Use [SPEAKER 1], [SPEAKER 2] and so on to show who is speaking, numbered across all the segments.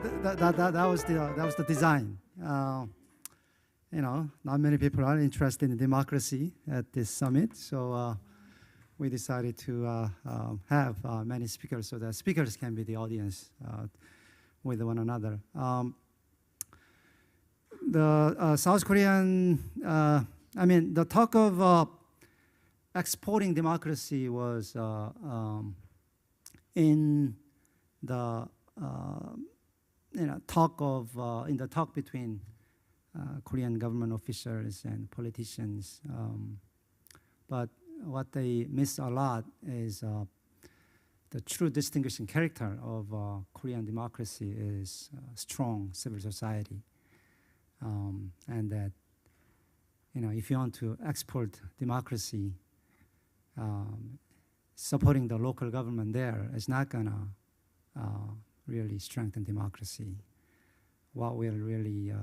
[SPEAKER 1] that was the design. Not many people are interested in democracy at this summit, so we decided to have many speakers so that speakers can be the audience with one another. The South Korean, the talk of exporting democracy was in the talk between Korean government officials and politicians. But what they miss a lot is the true distinguishing character of Korean democracy is strong civil society. And that, if you want to export democracy, supporting the local government there is not gonna really strengthen democracy. What will really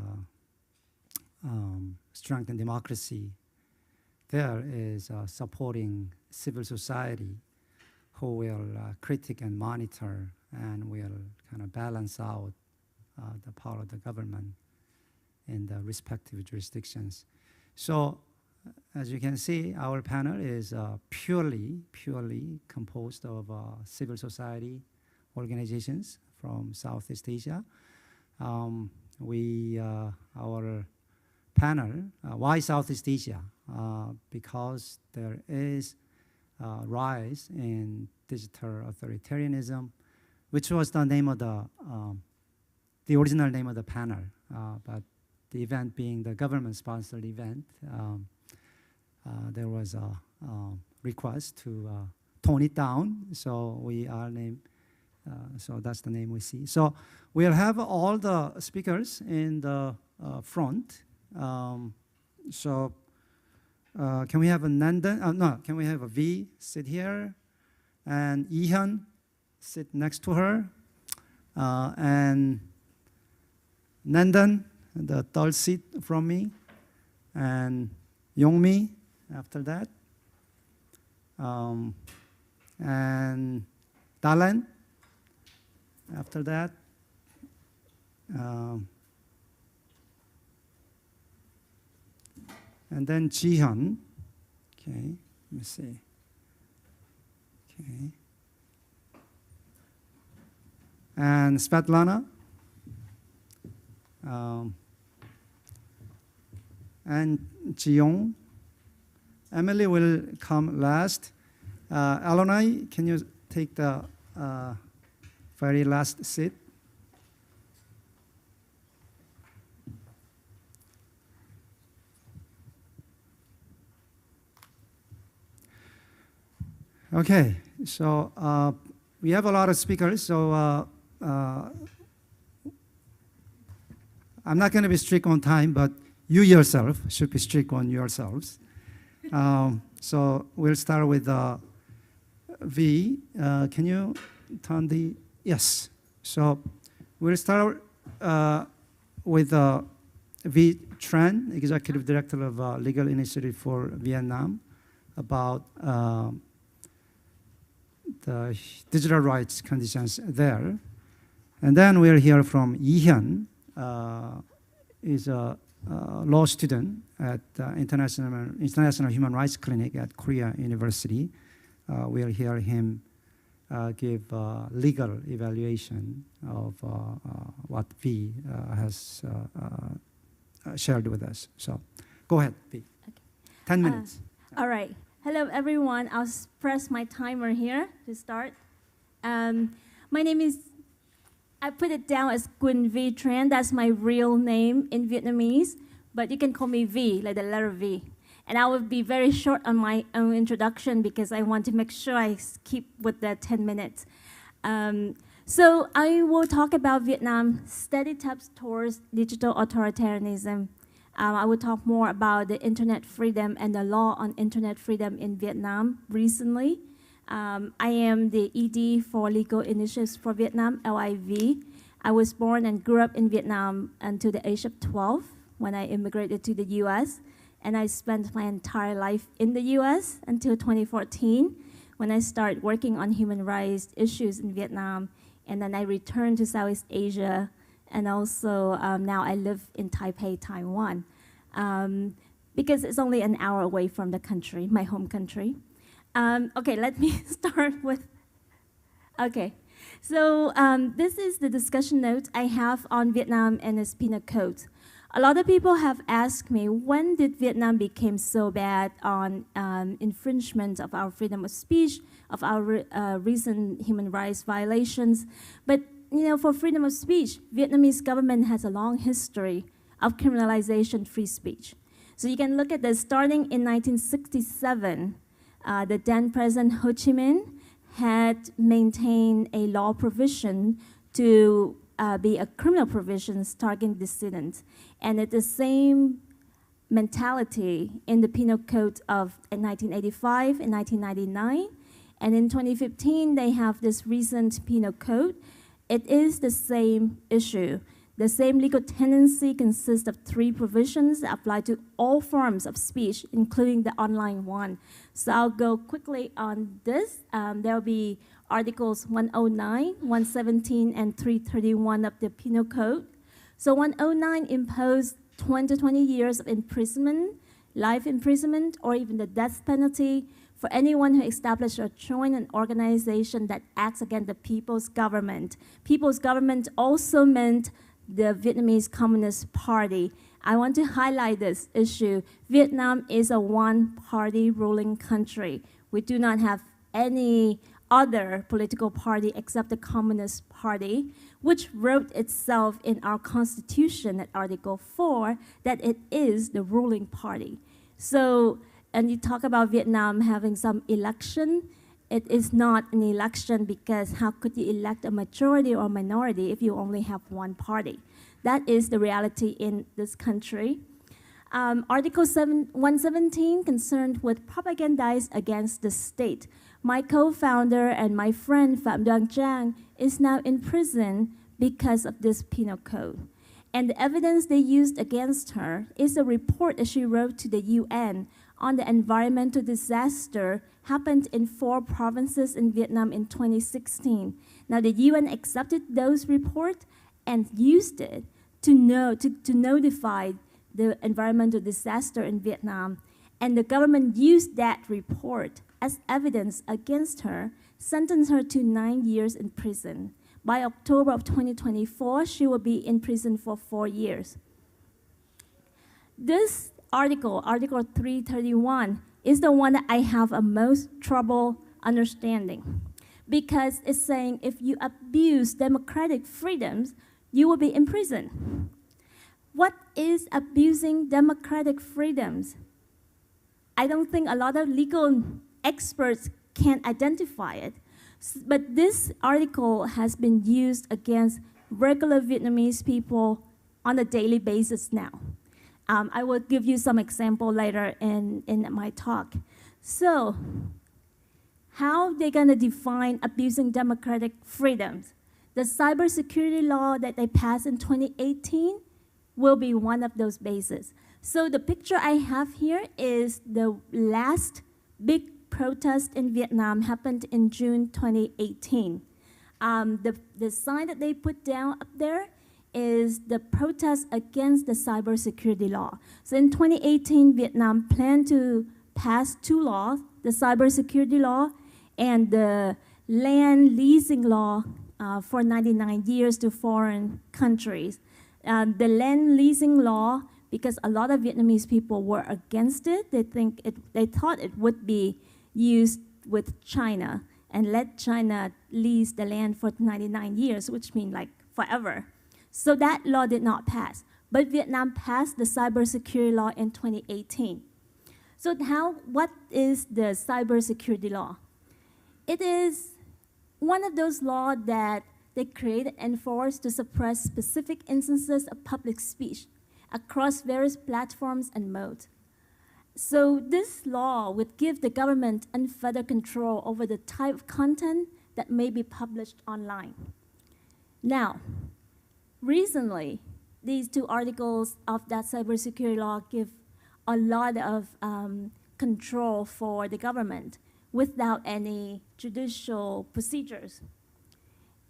[SPEAKER 1] strengthen democracy there is supporting civil society who will critique and monitor and will kind of balance out the power of the government in the respective jurisdictions. So, as you can see, our panel is purely composed of civil society organizations from Southeast Asia. Our panel, why Southeast Asia? Because there is a rise in digital authoritarianism, which was the name of the original name of the panel, but the event being the government-sponsored event, there was a request to tone it down, so we are named, so that's the name we see. So we'll have all the speakers in the front. So can we have a Nenden? Can we have a V sit here, and Yihyeon sit next to her, and Nenden, the third seat from me, and Yongmi after that, and Darlene after that, and then Jihyun. Okay, let me see. Okay, and Svetlana. And Jiyong. Emilie will come last. Elonnai, can you take the very last seat? Okay, so we have a lot of speakers, so I'm not going to be strict on time, but you yourself should be strict on yourselves. So we'll start with V. Can you turn the, yes. So we'll start with V. TRAN, Executive Director of Legal Initiative for Vietnam, about the digital rights conditions there. And then we'll hear from Yihyeon, is a law student at International Human Rights Clinic at Korea University. We'll hear him give legal evaluation of what V has shared with us. So go ahead, V. Okay. 10 minutes.
[SPEAKER 2] All right. Hello, everyone. I'll press my timer here to start. My name is, I put it down as Nguyen V Tran. That's my real name in Vietnamese, but you can call me V, like the letter V. And I will be very short on my own introduction because I want to make sure I keep with the 10 minutes. So I will talk about Vietnam's steady steps towards digital authoritarianism. I will talk more about the internet freedom and the law on internet freedom in Vietnam recently. I am the ED for Legal Initiatives for Vietnam, LIV. I was born and grew up in Vietnam until the age of 12 when I immigrated to the US. And I spent my entire life in the US until 2014 when I started working on human rights issues in Vietnam. And then I returned to Southeast Asia and also now I live in Taipei, Taiwan, because it's only an hour away from the country, my home country. Okay, let me start with, okay. So this is the discussion note I have on Vietnam and its penal code. A lot of people have asked me, when did Vietnam become so bad on infringement of our freedom of speech, of our recent human rights violations? But you know, for freedom of speech, Vietnamese government has a long history of criminalization free speech. So you can look at this. Starting in 1967, the then President Ho Chi Minh had maintained a law provision to be a criminal provision targeting dissidents. And it's the same mentality in the Penal Code of 1985 and 1999. And in 2015, they have this recent Penal Code. It is the same issue. The same legal tendency consists of 3 provisions that apply to all forms of speech, including the online one. So I'll go quickly on this. There will be Articles 109, 117, and 331 of the Penal Code. So 109 imposed 20 years of imprisonment, life imprisonment, or even the death penalty for anyone who established or joined an organization that acts against the people's government. People's government also meant the Vietnamese Communist Party. I want to highlight this issue. Vietnam is a one-party ruling country. We do not have any other political party except the Communist Party, which wrote itself in our Constitution at Article 4 that it is the ruling party. So, and you talk about Vietnam having some election, it is not an election because how could you elect a majority or minority if you only have one party? That is the reality in this country. Article 117 concerned with propagandize against the state. My co-founder and my friend Phạm Đoan Trang is now in prison because of this penal code. And the evidence they used against her is a report that she wrote to the UN on the environmental disaster happened in 4 provinces in Vietnam in 2016. Now the UN accepted those reports and used it to notify the environmental disaster in Vietnam. And the government used that report as evidence against her, sentenced her to 9 years in prison. By October of 2024, she will be in prison for 4 years. This article, Article 331, is the one that I have a most trouble understanding because it's saying if you abuse democratic freedoms, you will be in prison. What is abusing democratic freedoms? I don't think a lot of legal experts can identify it. But this article has been used against regular Vietnamese people on a daily basis now. I will give you some example later in my talk. So, how are they going to define abusing democratic freedoms? The cybersecurity law that they passed in 2018 will be one of those bases. So the picture I have here is the last big protest in Vietnam happened in June 2018. The sign that they put down up there is the protest against the cybersecurity law. So in 2018, Vietnam planned to pass 2 laws, the cybersecurity law and the land leasing law for 99 years to foreign countries. The land leasing law, because a lot of Vietnamese people were against it, they thought it would be used with China and let China lease the land for 99 years, which means like forever. So that law did not pass. But Vietnam passed the cybersecurity law in 2018. So what is the cybersecurity law? It is one of those laws that they created and enforced to suppress specific instances of public speech across various platforms and modes. So this law would give the government unfettered control over the type of content that may be published online. Now, recently, these 2 articles of that cybersecurity law give a lot of control for the government without any judicial procedures.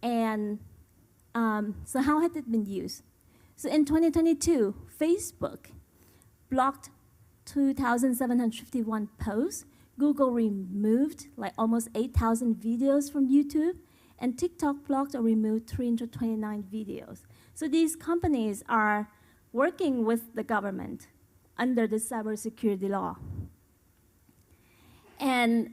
[SPEAKER 2] And So how had it been used? So in 2022, Facebook blocked 2,751 posts. Google removed like almost 8,000 videos from YouTube, and TikTok blocked or removed 329 videos. So these companies are working with the government under the cybersecurity law. And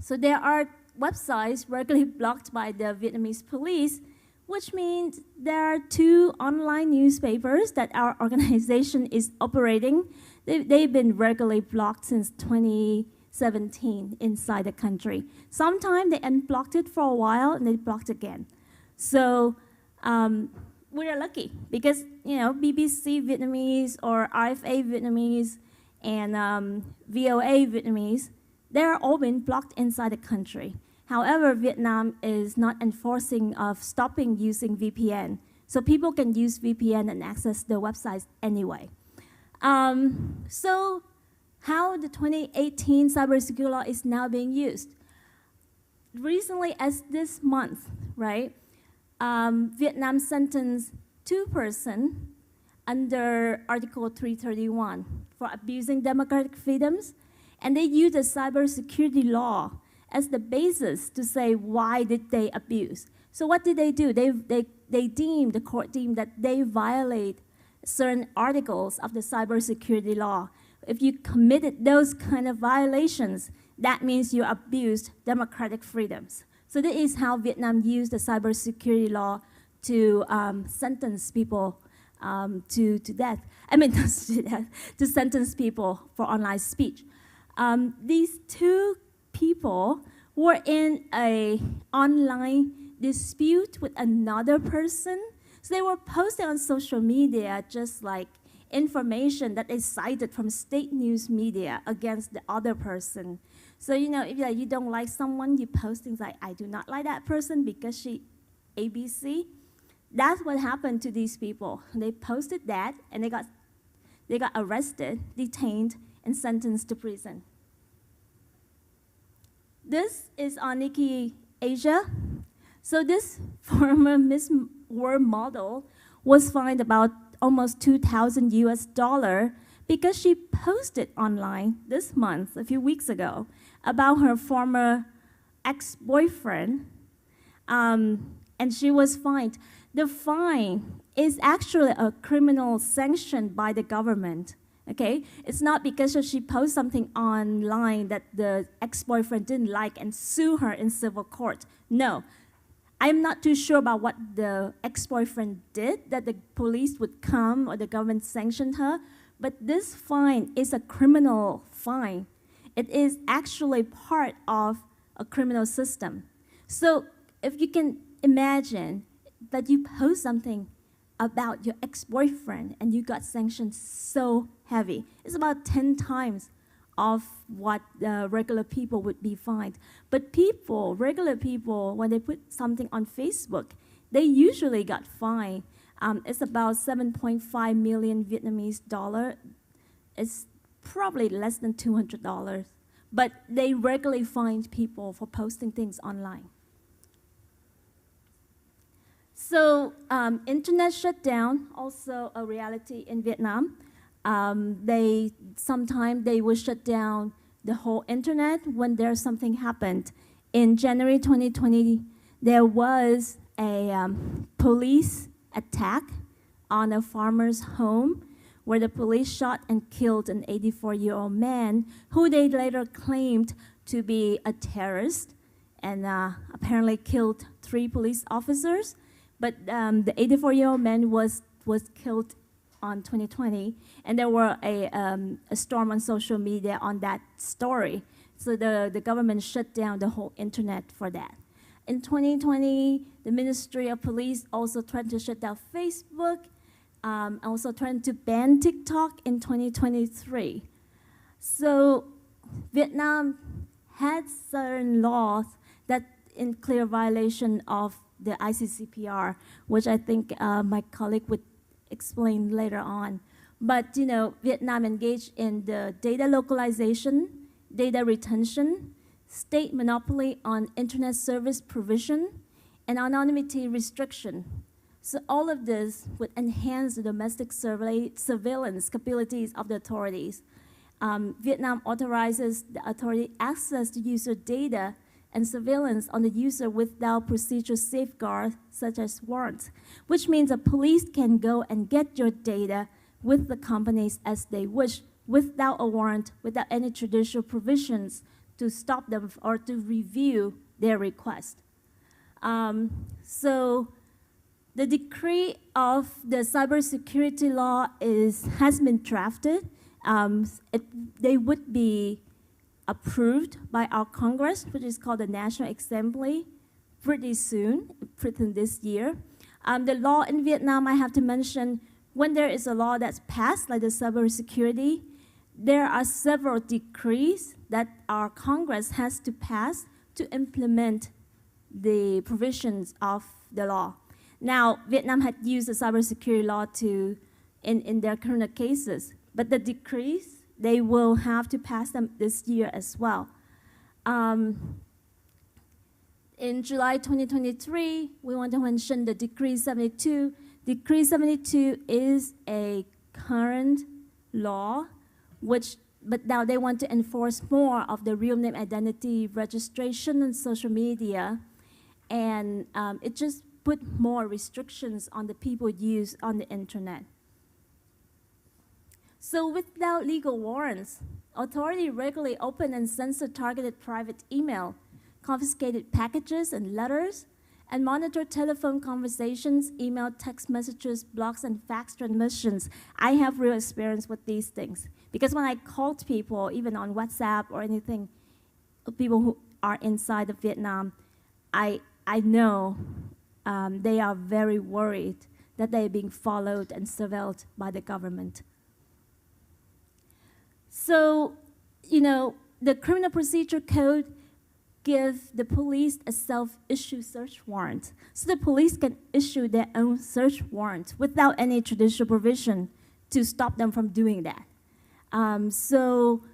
[SPEAKER 2] so there are websites regularly blocked by the Vietnamese police, which means there are 2 online newspapers that our organization is operating. They've been regularly blocked since 2017 inside the country. Sometimes they unblocked it for a while and they blocked again. So we're lucky because BBC Vietnamese or RFA Vietnamese and VOA Vietnamese, they're all been blocked inside the country. However, Vietnam is not enforcing of stopping using VPN. So people can use VPN and access the websites anyway. So how the 2018 cybersecurity law is now being used? Recently, as this month, right, Vietnam sentenced 2 persons under Article 331 for abusing democratic freedoms, and they used the cybersecurity law as the basis to say why did they abuse. So what did they do? The court deemed that they violate certain articles of the cybersecurity law. If you committed those kind of violations, that means you abused democratic freedoms. So that is how Vietnam used the cybersecurity law to sentence people to death. I mean, to sentence people for online speech. These 2 people were in an online dispute with another person. So they were posting on social media just like information that they cited from state news media against the other person. So if you don't like someone, you post things like, I do not like that person because she ABC. That's what happened to these people. They posted that and they got arrested, detained, and sentenced to prison. This is on Nikkei Asia. So this former Miss World model was fined about almost $2,000 US because she posted online this month, a few weeks ago, about her former ex-boyfriend, and she was fined. The fine is actually a criminal sanction by the government. Okay, it's not because she posted something online that the ex-boyfriend didn't like and sue her in civil court. No, I'm not too sure about what the ex-boyfriend did, that the police would come or the government sanctioned her, but this fine is a criminal fine. It is actually part of a criminal system. So if you can imagine that you post something about your ex-boyfriend and you got sanctioned so heavy. It's about 10 times of what regular people would be fined. But regular people, when they put something on Facebook, they usually got fined. It's about 7.5 million Vietnamese dollar. It's probably less than $200. But they regularly fine people for posting things online. So internet shutdown, also a reality in Vietnam. Sometimes they will shut down the whole internet when there's something happened. In January 2020, there was a police attack on a farmer's home where the police shot and killed an 84-year-old man who they later claimed to be a terrorist and apparently killed 3 police officers. But the 84-year-old man was killed on 2020, and there were a storm on social media on that story. So the government shut down the whole internet for that. In 2020, the Ministry of Police also threatened to shut down Facebook, also threatened to ban TikTok in 2023. So Vietnam had certain laws that in clear violation of the ICCPR, which I think my colleague would explain later on. But Vietnam engaged in the data localization, data retention, state monopoly on internet service provision, and anonymity restriction. So all of this would enhance the domestic surveillance capabilities of the authorities. Vietnam authorizes the authority access to user data and surveillance on the user without procedural safeguards such as warrants, which means the police can go and get your data with the companies as they wish without a warrant, without any traditional provisions to stop them or to review their request. So the decree of the cybersecurity law has been drafted. They would be approved by our Congress, which is called the National Assembly, pretty soon, within this year. The law in Vietnam, I have to mention, when there is a law that's passed, like the cybersecurity, there are several decrees that our Congress has to pass to implement the provisions of the law. Now, Vietnam had used the cybersecurity law in their current cases, but the decrees, they will have to pass them this year as well. In July 2023, we want to mention the Decree 72. Decree 72 is a current law, but now they want to enforce more of the real name identity registration on social media, and it just put more restrictions on the people use on the internet. So without legal warrants, authorities regularly open and censor targeted private email, confiscated packages and letters, and monitor telephone conversations, email, text messages, blogs, and fax transmissions. I have real experience with these things. Because when I called people, even on WhatsApp or anything, people who are inside of Vietnam, I know they are very worried that they're being followed and surveilled by the government. So, the Criminal Procedure Code gives the police a self-issue search warrant. So the police can issue their own search warrant without any traditional provision to stop them from doing that. So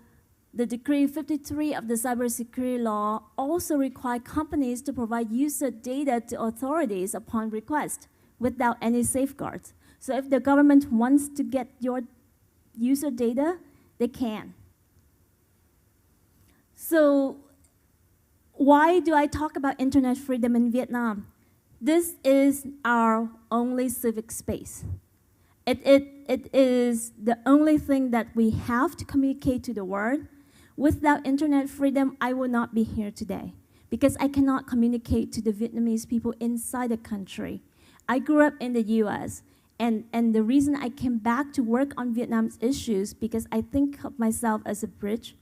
[SPEAKER 2] the Decree 53 of the cybersecurity law also requires companies to provide user data to authorities upon request without any safeguards. So if the government wants to get your user data, they can. So why do I talk about internet freedom in Vietnam? This is our only civic space. It is the only thing that we have to communicate to the world. Without internet freedom, I would not be here today because I cannot communicate to the Vietnamese people inside the country. I grew up in the US, and the reason I came back to work on Vietnam's issues because I think of myself as a bridge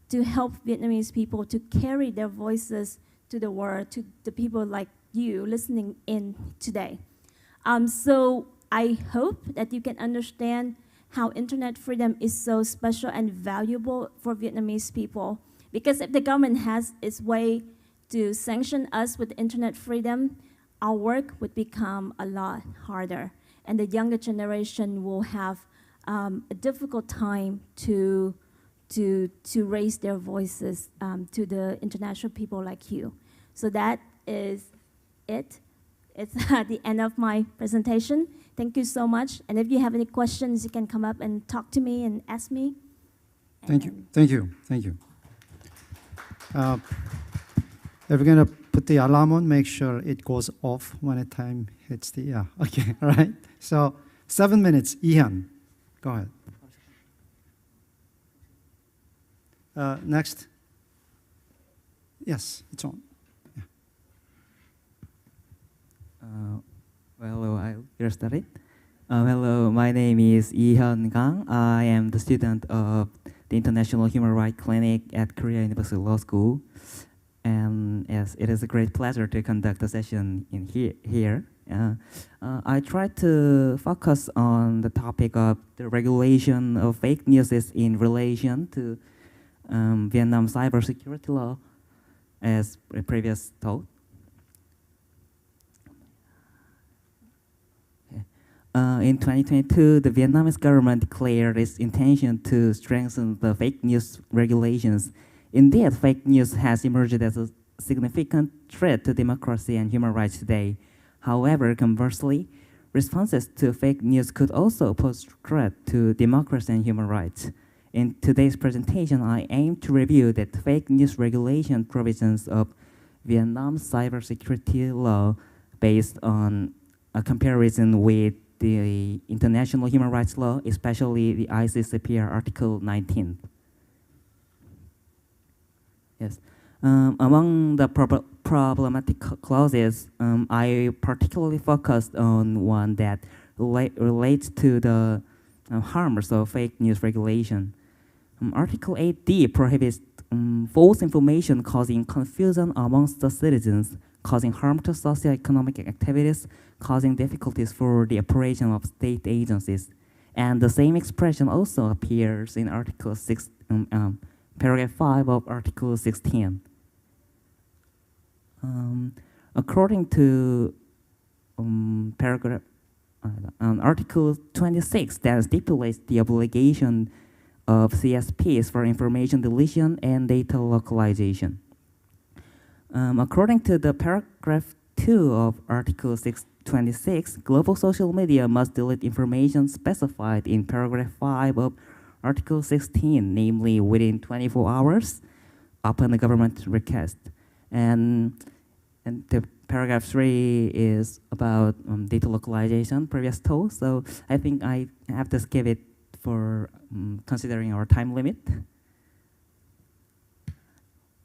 [SPEAKER 2] to help Vietnamese people to carry their voices to the world, to the people like you listening in today. So I hope that you can understand how internet freedom is so special and valuable for Vietnamese people. Because if the government has its way to sanction us with internet freedom, our work would become a lot harder. And the younger generation will have a difficult time to raise their voices to the international people like you. So that is it. It's at the end of my presentation. Thank you so much. And if you have any questions, you can come up and talk to me and ask me.
[SPEAKER 1] Thank you. Thank you. Thank you. If we're going to put the alarm on, make sure it goes off when the time hits the, yeah, okay, all right. So 7 minutes, Yihyeon, go ahead. Next. Yes, it's on. Yeah.
[SPEAKER 3] Hello, I'll get started. Hello, my name is Jihyun Kang. I am the student of the International Human Rights Clinic at Korea University Law School. And yes, it is a great pleasure to conduct a session in here. I try to focus on the topic of the regulation of fake news in relation to Vietnam cybersecurity law, as previous told. In 2022, the Vietnamese government declared its intention to strengthen the fake news regulations. Indeed, fake news has emerged as a significant threat to democracy and human rights today. However, conversely, responses to fake news could also pose threat to democracy and human rights. In today's presentation, I aim to review the fake news regulation provisions of Vietnam's cybersecurity law based on a comparison with the international human rights law, especially the ICCPR Article 19. Yes. Among the problematic clauses, I particularly focused on one that relates to the harms of fake news regulation. Article 8D prohibits false information causing confusion amongst the citizens, causing harm to socioeconomic activities, causing difficulties for the operation of state agencies. And the same expression also appears in Article 6, paragraph 5 of Article 16. According to Article 26, that stipulates the obligation of CSPs for information deletion and data localization. According to the paragraph 2 of Article 626, global social media must delete information specified in paragraph 5 of Article 16, namely within 24 hours upon the government request. And the paragraph 3 is about data localization, previous told, so I think I have to skip it for considering our time limit.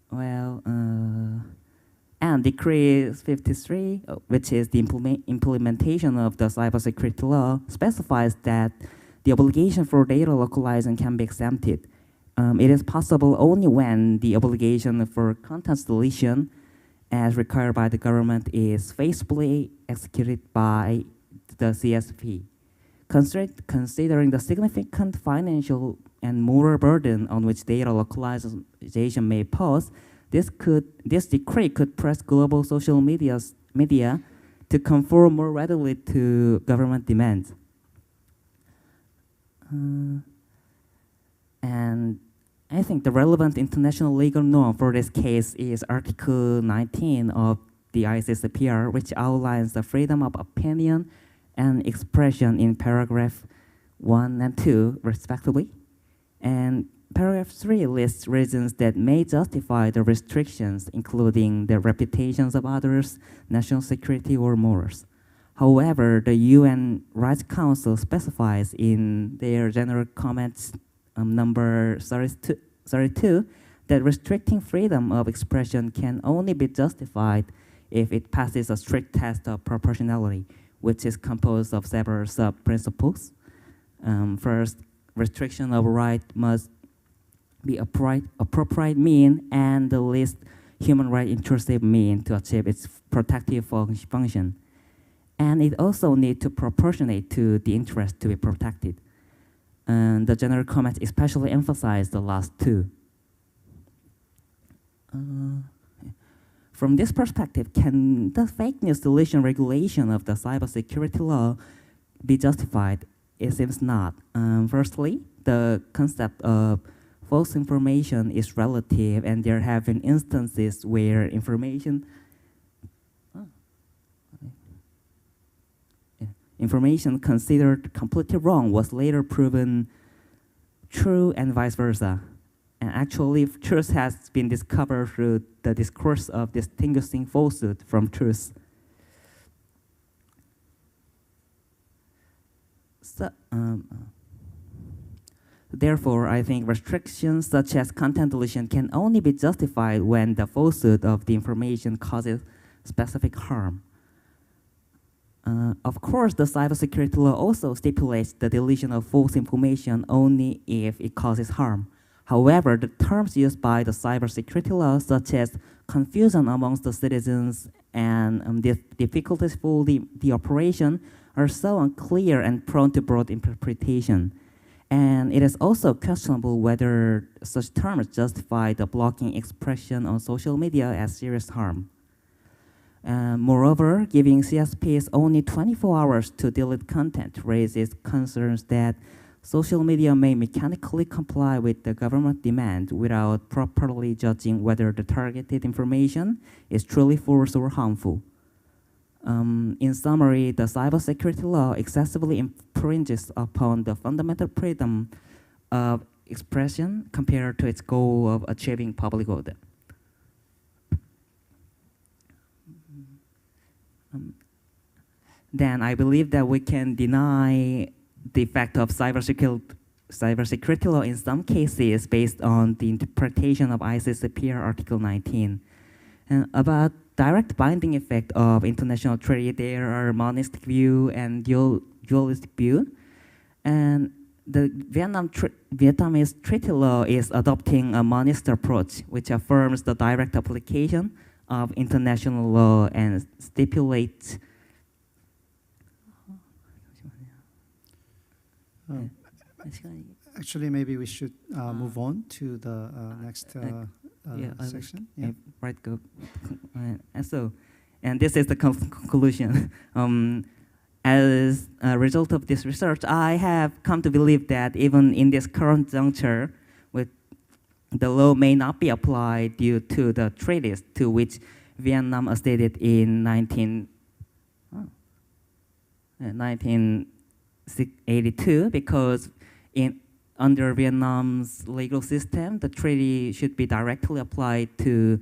[SPEAKER 3] Well, and Decree 53, which is the implementation of the cybersecurity law, specifies that the obligation for data localization can be exempted. It is possible only when the obligation for content deletion as required by the government is faithfully executed by the CSP. Considering the significant financial and moral burden on which data localization may pose, this decree could press global social media to conform more readily to government demands. And I think the relevant international legal norm for this case is Article 19 of the ICCPR, which outlines the freedom of opinion and expression in paragraph 1 and 2, respectively. And paragraph 3 lists reasons that may justify the restrictions, including the reputations of others, national security, or morals. However, the UN Rights Council specifies in their general comments number 32 that restricting freedom of expression can only be justified if it passes a strict test of proportionality, which is composed of several sub-principles. First, restriction of right must be appropriate mean and the least human right intrusive mean to achieve its protective function. And it also needs to proportionate to the interest to be protected. And the general comments especially emphasize the last two. From this perspective, can the fake news deletion regulation of the cybersecurity law be justified? It seems not. Firstly, the concept of false information is relative, and there have been instances where information considered completely wrong was later proven true and vice versa. And actually, truth has been discovered through the discourse of distinguishing falsehood from truth. So, therefore, I think restrictions such as content deletion can only be justified when the falsehood of the information causes specific harm. Of course, the cybersecurity law also stipulates the deletion of false information only if it causes harm. However, the terms used by the cybersecurity law, such as confusion amongst the citizens and the difficulties for the operation, are so unclear and prone to broad interpretation. And it is also questionable whether such terms justify the blocking expression on social media as serious harm. Moreover, giving CSPs only 24 hours to delete content raises concerns that social media may mechanically comply with the government demand without properly judging whether the targeted information is truly false or harmful. In summary, the cybersecurity law excessively infringes upon the fundamental freedom of expression compared to its goal of achieving public order. Then I believe that we can deny the effect of cybersecurity law in some cases based on the interpretation of ICCPR Article 19. And about direct binding effect of international treaty, there are monistic view and dualistic view. And the Vietnamese treaty law is adopting a monist approach, which affirms the direct application of international law and stipulates
[SPEAKER 1] Actually, maybe we should move on to the next section. Yeah.
[SPEAKER 3] Right. Go. And this is the conclusion. As a result of this research, I have come to believe that even in this current juncture, the law may not be applied due to the treaties to which Vietnam acceded in 1982, because under Vietnam's legal system, the treaty should be directly applied to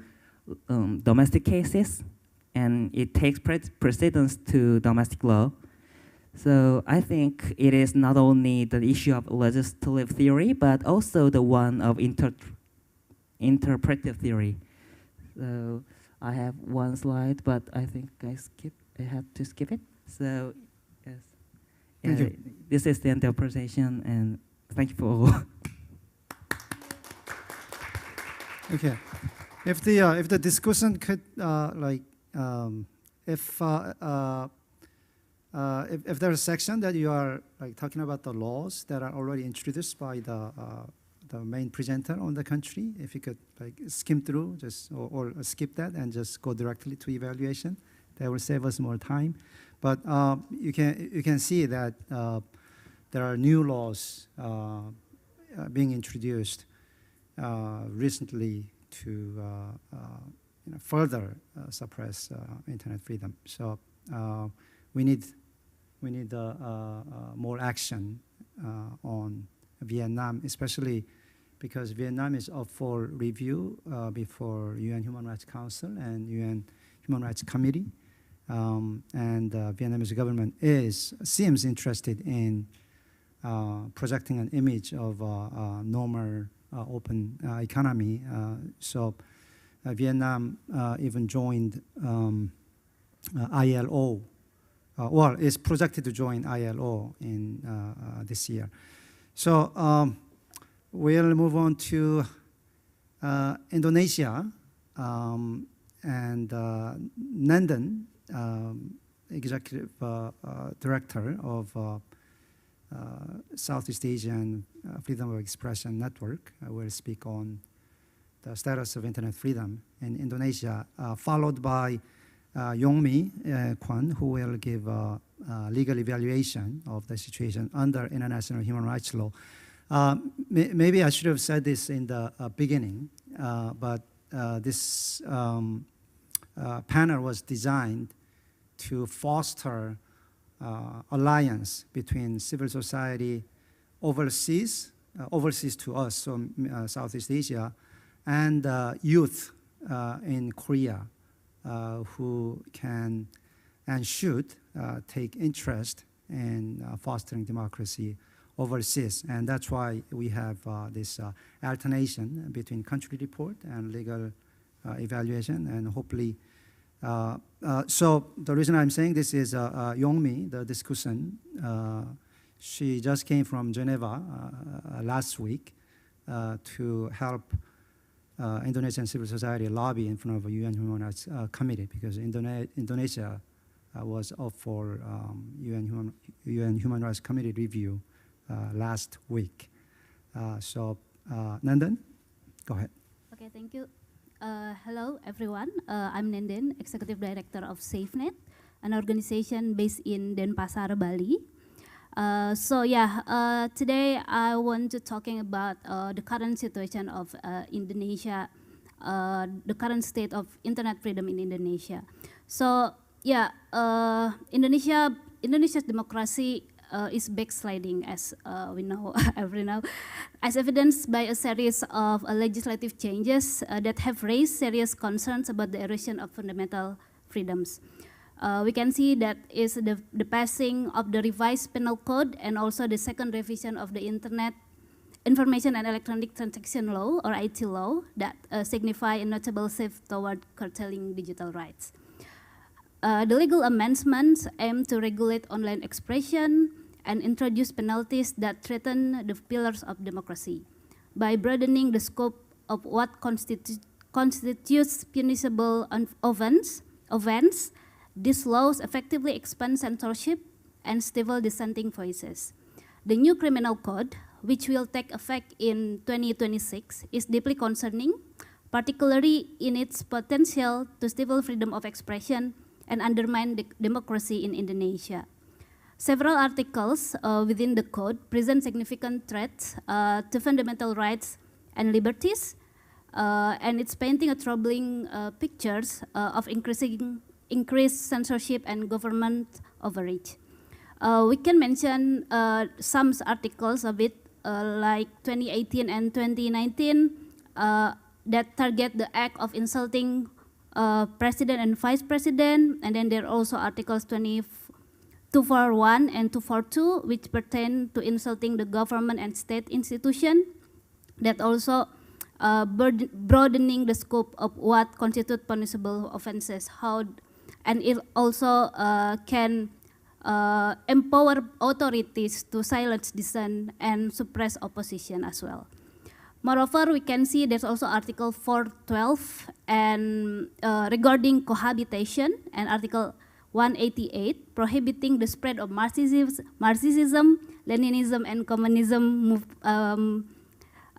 [SPEAKER 3] domestic cases, and it takes precedence to domestic law. So I think it is not only the issue of legislative theory, but also the one of interpretive theory. So I have one slide, but I think I had to skip it. So yes,
[SPEAKER 1] thank you.
[SPEAKER 3] This is the end of the presentation, and thank you for all.
[SPEAKER 1] Okay, if the discussion could if there's a section that you are talking about the laws that are already introduced by the main presenter on the country, if you could skim through or skip that and just go directly to evaluation, that will save us more time. But you can see that there are new laws being introduced recently to further suppress internet freedom. So we need more action on Vietnam, especially because Vietnam is up for review before UN Human Rights Council and UN Human Rights Committee, and Vietnamese government seems interested in projecting an image of a normal, open economy. So Vietnam even joined ILO. Well, is projected to join ILO in this year. So we'll move on to Indonesia, and Nenden, Executive Director of Southeast Asian Freedom of Expression Network, will speak on the status of internet freedom in Indonesia, followed by Yongmi KWON, who will give a legal evaluation of the situation under international human rights law. Maybe I should have said this in the beginning, but this panel was designed to foster alliance between civil society overseas to us, so Southeast Asia, and youth in Korea, who can and should take interest in fostering democracy overseas. And that's why we have this alternation between country report and legal evaluation, and hopefully, so the reason I'm saying this is Yongmi, the discussion, she just came from Geneva last week to help Indonesian civil society lobby in front of a UN Human Rights Committee, because Indonesia was up for UN Human Rights Committee review last week. So Nenden, go ahead.
[SPEAKER 4] Okay, thank you. Hello, everyone. I'm Nenden, Executive Director of SAFENET, an organization based in Denpasar, Bali. Today I want to talking about the current situation of Indonesia, the current state of internet freedom in Indonesia. So Indonesia's democracy is backsliding, as we know every now, as evidenced by a series of legislative changes that have raised serious concerns about the erosion of fundamental freedoms. We can see that is the passing of the revised penal code and also the second revision of the Internet Information and Electronic Transaction Law, or IT law, that signify a notable shift toward curtailing digital rights. The legal amendments aim to regulate online expression and introduce penalties that threaten the pillars of democracy. By broadening the scope of what constitutes punishable offense, these laws effectively expand censorship and stifle dissenting voices. The new criminal code, which will take effect in 2026, is deeply concerning, particularly in its potential to stifle freedom of expression and undermine the democracy in Indonesia. Several articles within the code present significant threats to fundamental rights and liberties, and it's painting a troubling pictures of increased censorship and government overreach. We can mention some articles of it, like 2018 and 2019, that target the act of insulting president and vice president, and then there are also articles 241 and 242, which pertain to insulting the government and state institution, that also broadening the scope of what constitute punishable offenses, and it also can empower authorities to silence dissent and suppress opposition as well. Moreover, we can see there's also Article 412 and regarding cohabitation, and Article 188 prohibiting the spread of Marxism, Leninism, and communism,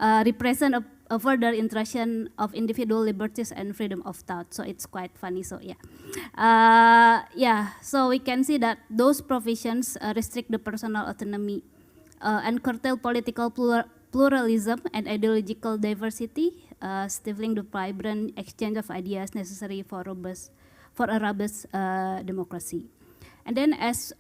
[SPEAKER 4] represent a further intrusion of individual liberties and freedom of thought. So it's quite funny. So so we can see that those provisions restrict the personal autonomy and curtail political pluralism and ideological diversity, stifling the vibrant exchange of ideas necessary for a robust democracy. And then, as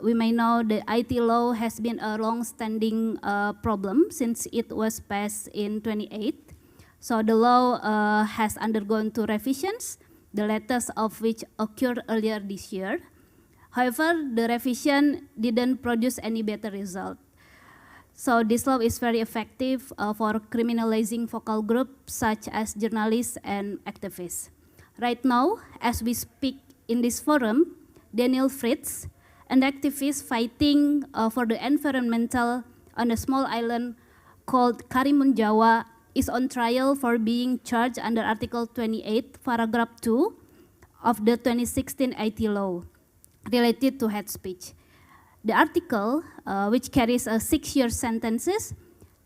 [SPEAKER 4] we may know, the IT law has been a long-standing problem since it was passed in 2008. So the law has undergone 2 revisions, the latest of which occurred earlier this year. However, the revision didn't produce any better result. So this law is very effective for criminalizing focal groups such as journalists and activists. Right now, as we speak in this forum, Daniel Fritz, an activist fighting for the environmental on a small island called Karimun Jawa, is on trial for being charged under Article 28, Paragraph 2 of the 2016 IT law related to hate speech. The article, which carries a 6-year sentences,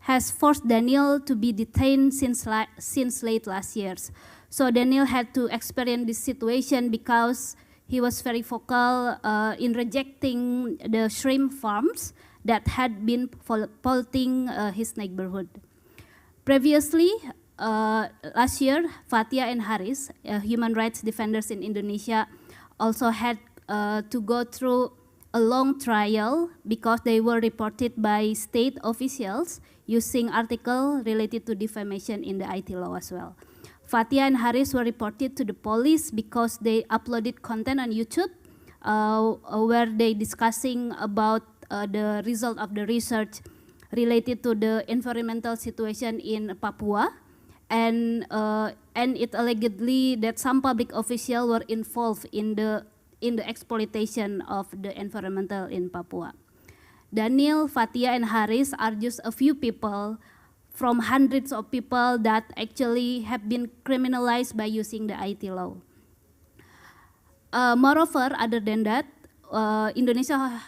[SPEAKER 4] has forced Daniel to be detained since late last year. So Daniel had to experience this situation because he was very vocal in rejecting the shrimp farms that had been polluting his neighborhood. Previously, last year, Fathia and Haris, human rights defenders in Indonesia, also had to go through a long trial because they were reported by state officials using articles related to defamation in the IT law as well. Fathia and Haris were reported to the police because they uploaded content on YouTube where they discussing about the result of the research related to the environmental situation in Papua, and it allegedly that some public officials were involved in the exploitation of the environmental in Papua. Daniel, Fathia, and Haris are just a few people from hundreds of people that actually have been criminalized by using the IT law. Moreover, other than that, Indonesia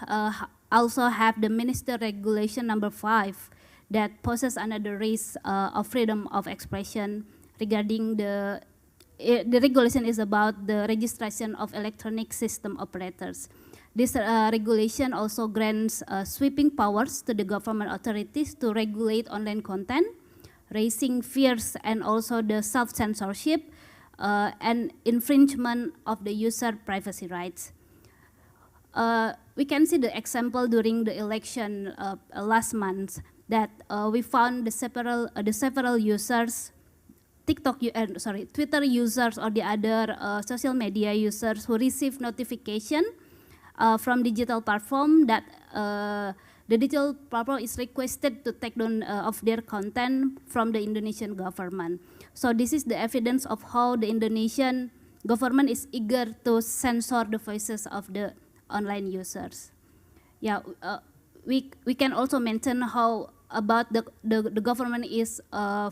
[SPEAKER 4] also have the Minister Regulation number 5 that poses another risk of freedom of expression regarding the regulation is about the registration of electronic system operators. This regulation also grants sweeping powers to the government authorities to regulate online content, raising fears and also the self-censorship and infringement of the user privacy rights. We can see the example during the election last month that we found the several users, Twitter users or the other social media users who received notification from digital platform that the digital platform is requested to take down of their content from the Indonesian government. So this is the evidence of how the Indonesian government is eager to censor the voices of the online users. Yeah, we can also mention how about the government is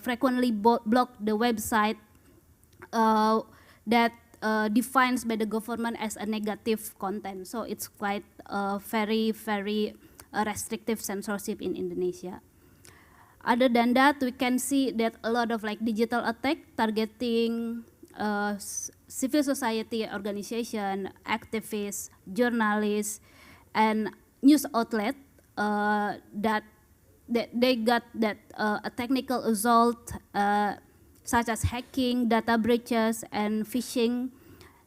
[SPEAKER 4] frequently block the website that defines by the government as a negative content. So it's quite very, very restrictive censorship in Indonesia. Other than that, we can see that a lot of like digital attack targeting civil society organization, activists, journalists, and news outlet that they got that a technical assault such as hacking, data breaches, and phishing.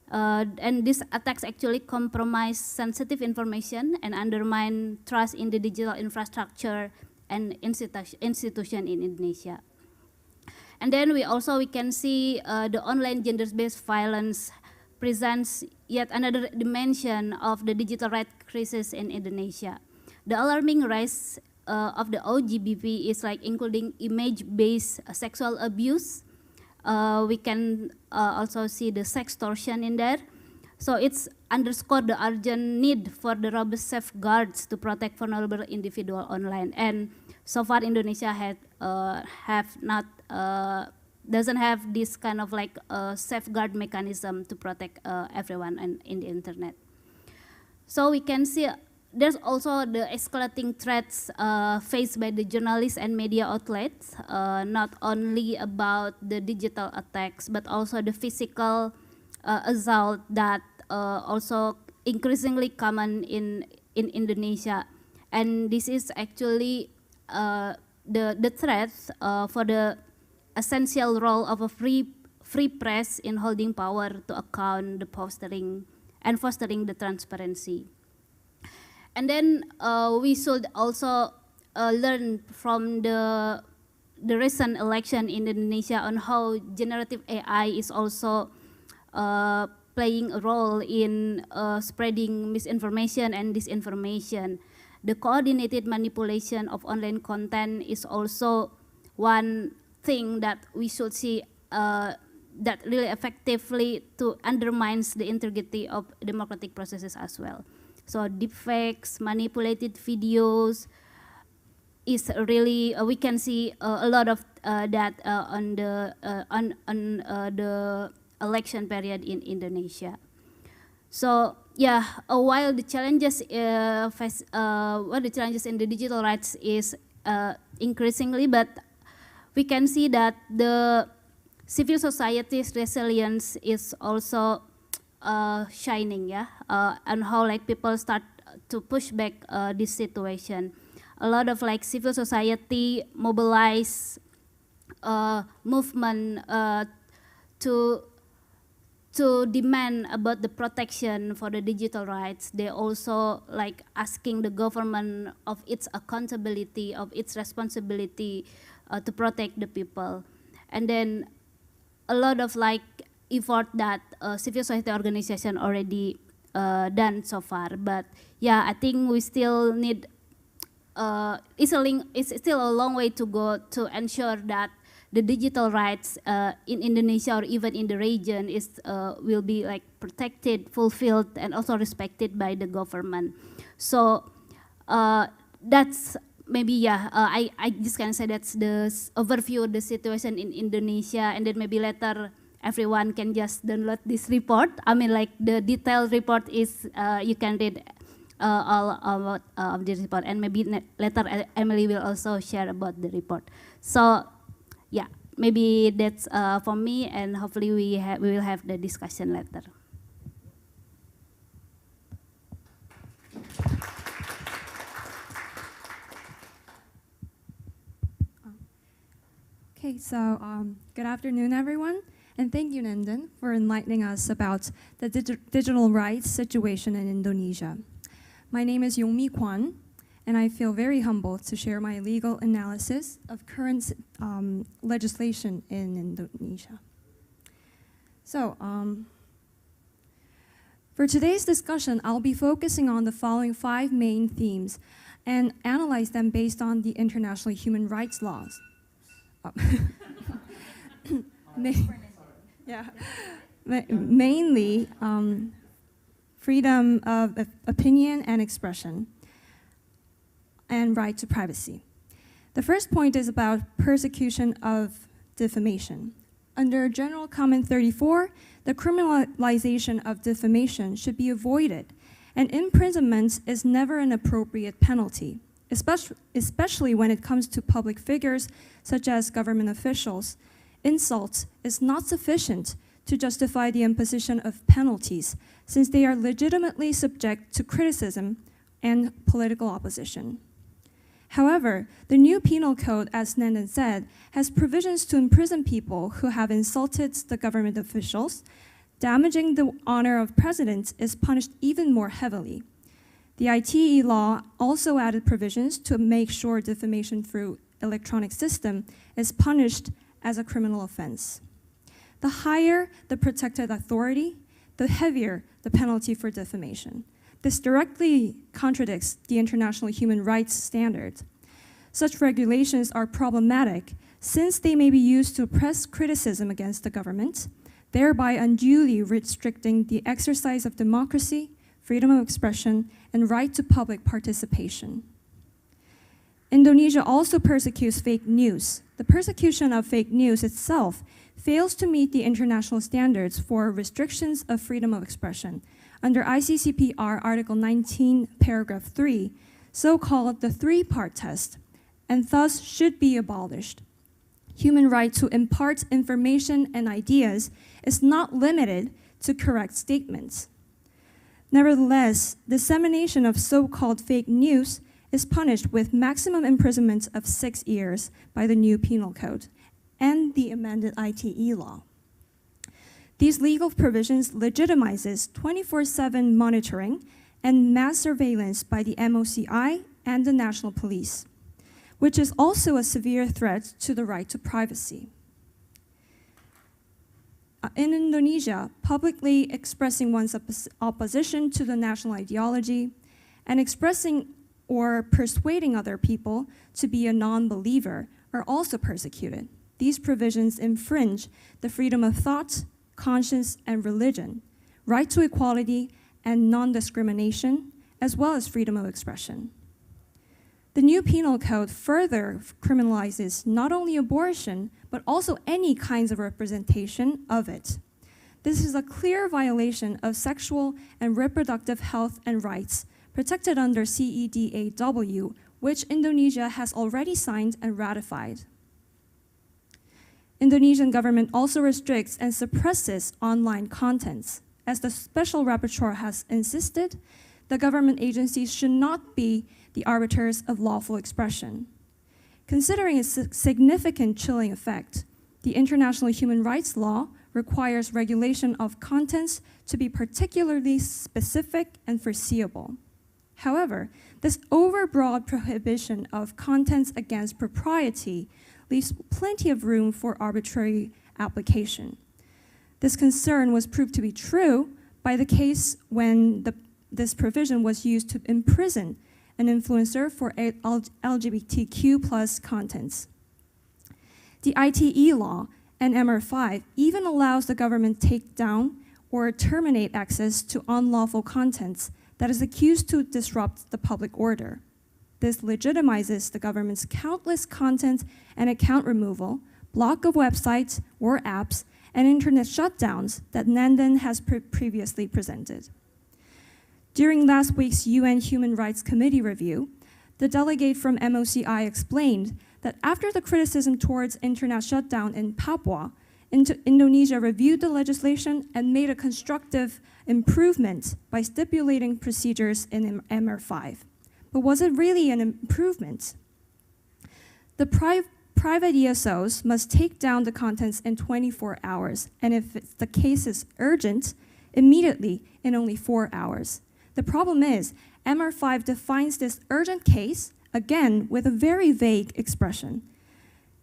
[SPEAKER 4] And these attacks actually compromise sensitive information and undermine trust in the digital infrastructure and institution in Indonesia. And then we can see the online gender-based violence presents yet another dimension of the digital rights crisis in Indonesia. The alarming rise of the OGBV is like including image-based sexual abuse. We can also see the sextortion in there. So it's underscored the urgent need for the robust safeguards to protect vulnerable individuals online. And so far, Indonesia doesn't have this kind of like safeguard mechanism to protect everyone in the internet. So we can see there's also the escalating threats faced by the journalists and media outlets, not only about the digital attacks, but also the physical assault that also increasingly common in Indonesia. And this is actually the threats for the essential role of a free press in holding power to account the fostering the transparency. And then we should also learn from the recent election in Indonesia on how generative AI is also playing a role in spreading misinformation and disinformation. The coordinated manipulation of online content is also one thing that we should see that really effectively to undermines the integrity of democratic processes as well. So deepfakes, manipulated videos is really we can see a lot of that on the election period in Indonesia. So yeah, while the challenges in the digital rights is increasingly, but we can see that the civil society's resilience is also shining, yeah, and how like people start to push back this situation. A lot of like civil society mobilize movement to demand about the protection for the digital rights. They also like asking the government of its accountability, of its responsibility to protect the people. And then a lot of like effort that civil society organization already done so far. But yeah, I think we still need, it's still a long way to go to ensure that the digital rights in Indonesia or even in the region will be like protected, fulfilled, and also respected by the government. So that's maybe, yeah, I just can say that's the overview of the situation in Indonesia, and then maybe later everyone can just download this report. I mean, like the detailed report is, you can read all of the report, and maybe later Emilie will also share about the report. So yeah, maybe that's for me, and hopefully we will have the discussion later.
[SPEAKER 5] Okay, so good afternoon, everyone. And thank you, Nenden, for enlightening us about the digital rights situation in Indonesia. My name is Yongmi KWON, and I feel very humbled to share my legal analysis of current legislation in Indonesia. So, for today's discussion, I'll be focusing on the following 5 main themes and analyze them based on the international human rights laws. Mainly freedom of opinion and expression and right to privacy. The first point is about persecution of defamation. Under General Comment 34, the criminalization of defamation should be avoided, and imprisonment is never an appropriate penalty, especially when it comes to public figures such as government officials. Insult is not sufficient to justify the imposition of penalties, since they are legitimately subject to criticism and political opposition. However, the new penal code, as Nenden said, has provisions to imprison people who have insulted the government officials. Damaging the honor of presidents is punished even more heavily. The ITE law also added provisions to make sure defamation through electronic system is punished as a criminal offense. The higher the protected authority, the heavier the penalty for defamation. This directly contradicts the international human rights standards. Such regulations are problematic since they may be used to press criticism against the government, thereby unduly restricting the exercise of democracy, freedom of expression, and right to public participation. Indonesia also persecutes fake news. The persecution of fake news itself fails to meet the international standards for restrictions of freedom of expression. Under ICCPR Article 19, Paragraph 3, so-called the 3-part test, and thus should be abolished. Human right to impart information and ideas is not limited to correct statements. Nevertheless, dissemination of so-called fake news is punished with maximum imprisonment of 6 years by the new penal code and the amended ITE law. These legal provisions legitimizes 24/7 monitoring and mass surveillance by the MOCI and the national police, which is also a severe threat to the right to privacy. In Indonesia, publicly expressing one's opposition to the national ideology and expressing or persuading other people to be a non-believer are also persecuted. These provisions infringe the freedom of thought, conscience, and religion, right to equality and non-discrimination, as well as freedom of expression. The new penal code further criminalizes not only abortion, but also any kinds of representation of it. This is a clear violation of sexual and reproductive health and rights protected under CEDAW, which Indonesia has already signed and ratified. Indonesian government also restricts and suppresses online contents. As the Special Rapporteur has insisted, the government agencies should not be the arbiters of lawful expression. Considering its significant chilling effect, the international human rights law requires regulation of contents to be particularly specific and foreseeable. However, this overbroad prohibition of contents against propriety leaves plenty of room for arbitrary application. This concern was proved to be true by the case when this provision was used to imprison an influencer for LGBTQ+ contents. The ITE law and MR5 even allows the government to take down or terminate access to unlawful contents that is accused to disrupt the public order. This legitimizes the government's countless content and account removal, block of websites or apps, and internet shutdowns that Nenden has previously presented. During last week's UN Human Rights Committee review, the delegate from MOCI explained that after the criticism towards internet shutdown in Papua, Indonesia reviewed the legislation and made a constructive improvement by stipulating procedures in MR5. But was it really an improvement? The private ESOs must take down the contents in 24 hours, and if the case is urgent, immediately in only 4 hours. The problem is, MR5 defines this urgent case, again, with a very vague expression.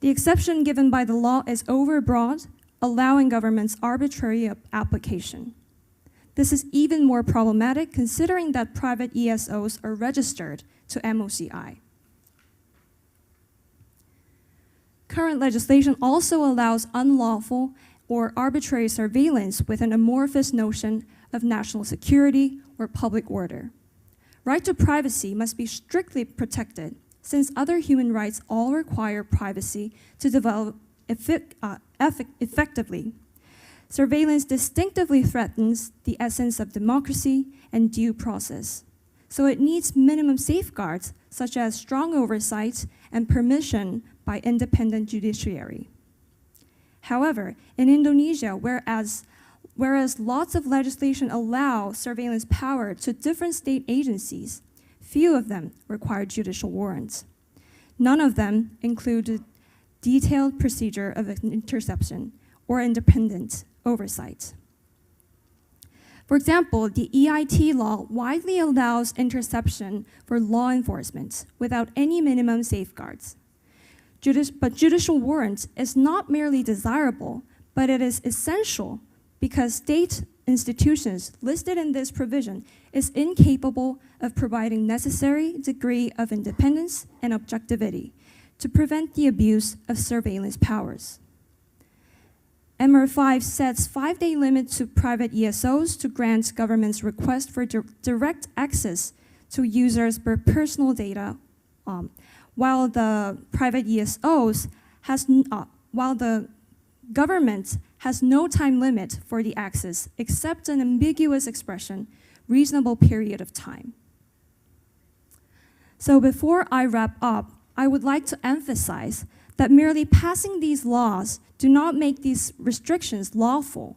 [SPEAKER 5] The exception given by the law is overbroad, allowing government's arbitrary application. This is even more problematic considering that private ESOs are registered to MOCI. Current legislation also allows unlawful or arbitrary surveillance with an amorphous notion of national security or public order. Right to privacy must be strictly protected, since other human rights all require privacy to develop effectively. Surveillance distinctively threatens the essence of democracy and due process. So it needs minimum safeguards, such as strong oversight and permission by independent judiciary. However, in Indonesia, whereas lots of legislation allow surveillance power to different state agencies, few of them require judicial warrants. None of them include a detailed procedure of interception or independent oversight. For example, the EIT law widely allows interception for law enforcement without any minimum safeguards. But judicial warrant is not merely desirable, but it is essential because state institutions listed in this provision is incapable of providing necessary degree of independence and objectivity to prevent the abuse of surveillance powers. MR5 sets 5-day limit to private ESOs to grant government's request for direct access to users' personal data, while the private ESOs while the government has no time limit for the access except an ambiguous expression, reasonable period of time. So before I wrap up, I would like to emphasize that merely passing these laws do not make these restrictions lawful.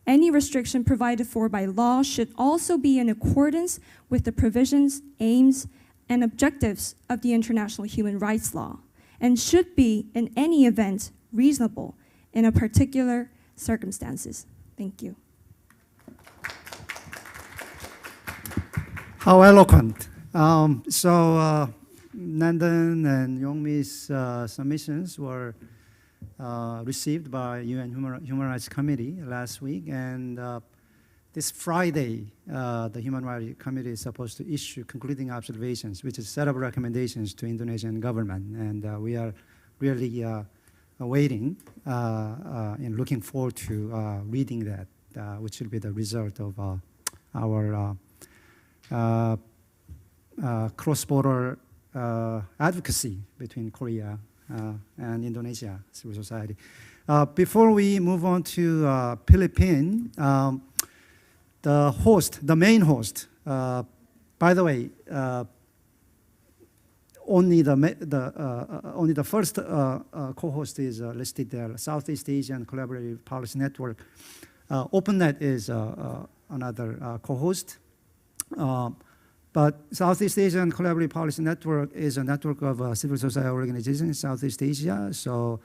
[SPEAKER 5] Any restriction provided for by law should also be in accordance with the provisions, aims, and objectives of the international human rights law, and should be, in any event, reasonable in a particular circumstances. Thank you.
[SPEAKER 1] How eloquent. Nenden and Yongmi's submissions were received by UN Human Rights Committee last week, and this Friday, the Human Rights Committee is supposed to issue concluding observations, which is a set of recommendations to Indonesian government, and we are really waiting and looking forward to reading that, which will be the result of our cross-border advocacy between Korea and Indonesia civil society. Before we move on to Philippines, the main host, by the way, only the first co-host is listed there, Southeast Asian Collaborative Policy Network. OpenNet is another co-host. But Southeast Asian Collaborative Policy Network is a network of civil society organizations in Southeast Asia. So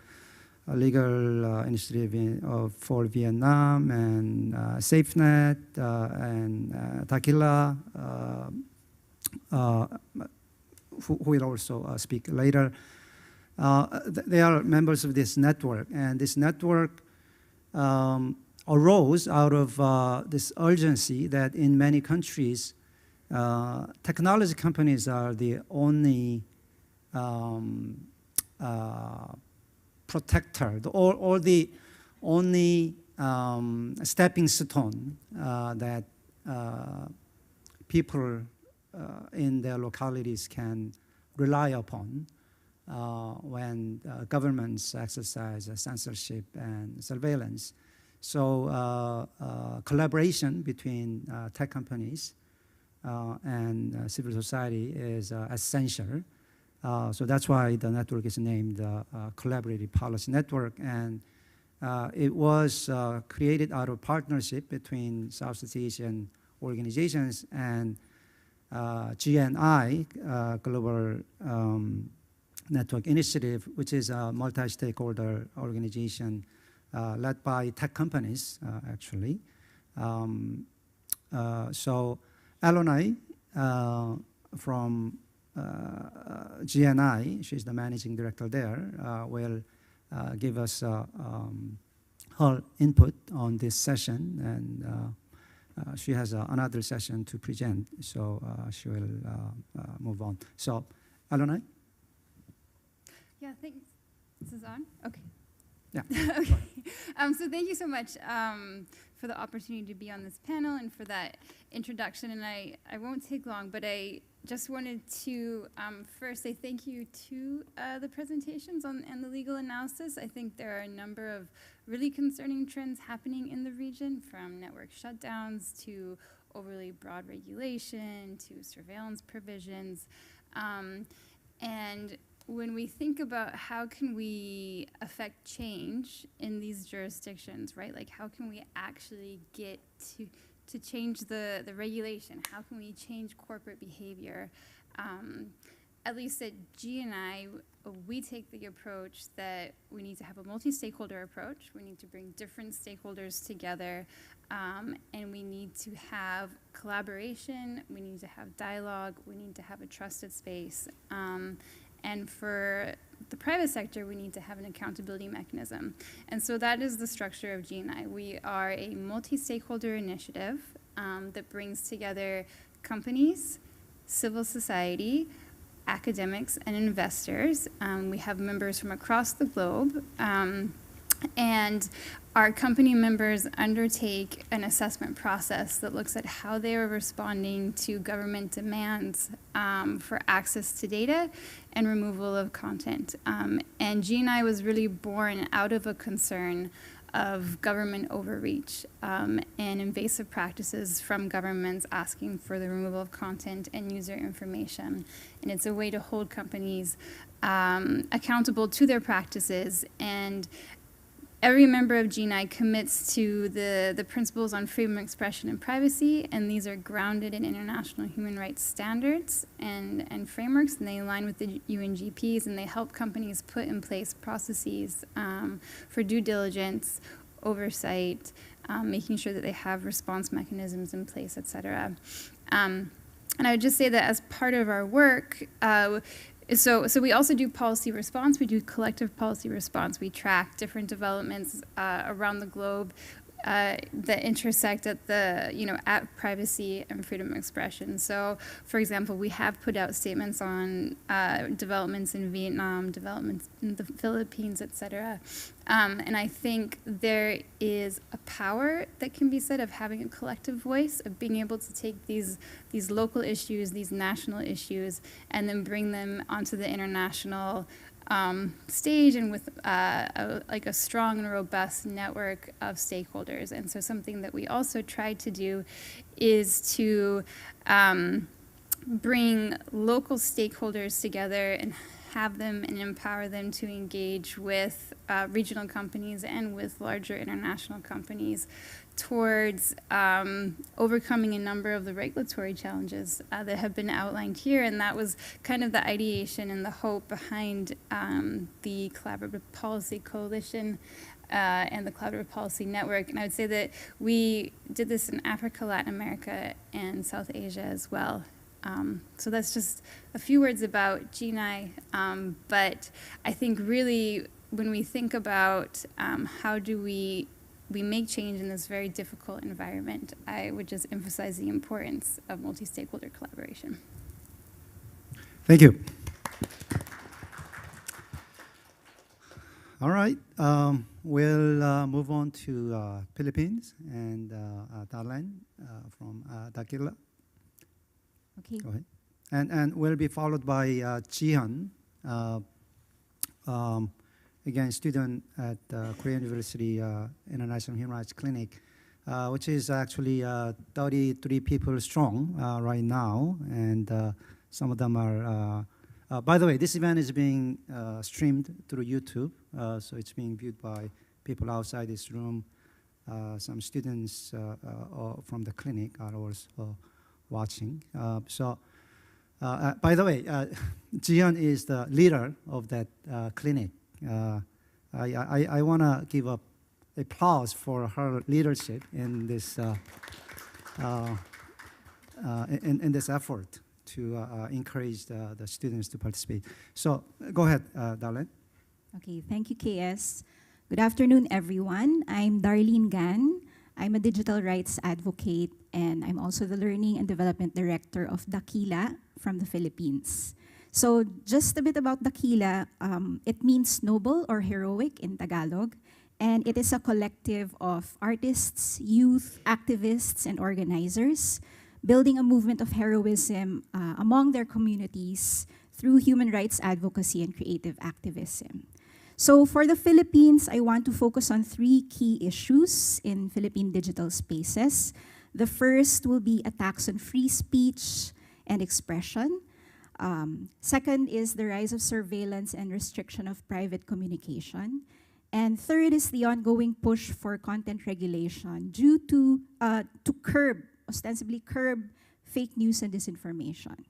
[SPEAKER 1] Legal Initiative for Vietnam and SAFENET and Dakila, who will also speak later. They are members of this network, and this network arose out of this urgency that in many countries technology companies are the only protector, or the only stepping stone that people in their localities can rely upon when governments exercise censorship and surveillance. So collaboration between tech companies and civil society is essential. So that's why the network is named Collaborative Policy Network, and it was created out of partnership between Southeast Asian organizations and GNI, Global Network Initiative, which is a multi-stakeholder organization led by tech companies, actually. So Elonnai from GNI, she's the managing director there, will give us her input on this session, and she has another session to present, so she will move on. So, Elonnai?
[SPEAKER 6] Yeah, thanks. This is on? Okay.
[SPEAKER 1] Yeah.
[SPEAKER 6] Okay. So thank you so much for the opportunity to be on this panel and for that introduction. And I won't take long, but I just wanted to first say thank you to the presentations and the legal analysis. I think there are a number of really concerning trends happening in the region, from network shutdowns to overly broad regulation to surveillance provisions. And when we think about how can we affect change in these jurisdictions, right? Like how can we actually get to change the regulation? How can we change corporate behavior? At least at GNI, we take the approach that we need to have a multi-stakeholder approach. We need to bring different stakeholders together, and we need to have collaboration. We need to have dialogue. We need to have a trusted space. And for the private sector, we need to have an accountability mechanism. And so that is the structure of GNI. We are a multi-stakeholder initiative that brings together companies, civil society, academics, and investors. We have members from across the globe. And our company members undertake an assessment process that looks at how they are responding to government demands for access to data and removal of content. And GNI was really born out of a concern of government overreach and invasive practices from governments asking for the removal of content and user information. And it's a way to hold companies accountable to their practices. And every member of GNI commits to the principles on freedom of expression and privacy, and these are grounded in international human rights standards and frameworks, and they align with the UNGPs, and they help companies put in place processes for due diligence, oversight, making sure that they have response mechanisms in place, et cetera. And I would just say that as part of our work, so we also do policy response. We do collective policy response. We track different developments around the globe that intersect at at privacy and freedom of expression. So, for example, we have put out statements on developments in Vietnam, developments in the Philippines, et cetera. And I think there is a power that can be said of having a collective voice, of being able to take these local issues, these national issues, and then bring them onto the international stage, and with a strong and robust network of stakeholders. And so something that we also tried to do is to bring local stakeholders together and have them and empower them to engage with regional companies and with larger international companies towards overcoming a number of the regulatory challenges that have been outlined here. And that was kind of the ideation and the hope behind the Collaborative Policy Coalition and the Collaborative Policy Network. And I would say that we did this in Africa, Latin America, and South Asia as well. So that's just a few words about GNI. But I think really when we think about how do we make change in this very difficult environment, I would just emphasize the importance of multi-stakeholder collaboration.
[SPEAKER 1] Thank you. All right, we'll move on to Philippines and Darlene from Dakila.
[SPEAKER 2] Okay.
[SPEAKER 1] Go ahead. And we'll be followed by Jihyun, again, student at Korean University International Human Rights Clinic, which is actually 33 people strong right now, and some of them are, by the way, this event is being streamed through YouTube, so it's being viewed by people outside this room. Some students from the clinic are also watching. So By the way, Jihyun is the leader of that clinic. I want to give applause for her leadership in this in this effort to encourage the students to participate. So go ahead, Darlene.
[SPEAKER 7] Okay, thank you, KS. Good afternoon, everyone. I'm Darlene Gan. I'm a digital rights advocate, and I'm also the Learning and Development Director of Dakila from the Philippines. So just a bit about Dakila. It means noble or heroic in Tagalog, and it is a collective of artists, youth, activists, and organizers building a movement of heroism among their communities through human rights advocacy and creative activism. So for the Philippines, I want to focus on 3 key issues in Philippine digital spaces. The first will be attacks on free speech and expression. Second is the rise of surveillance and restriction of private communication. And third is the ongoing push for content regulation due to ostensibly curb fake news and disinformation.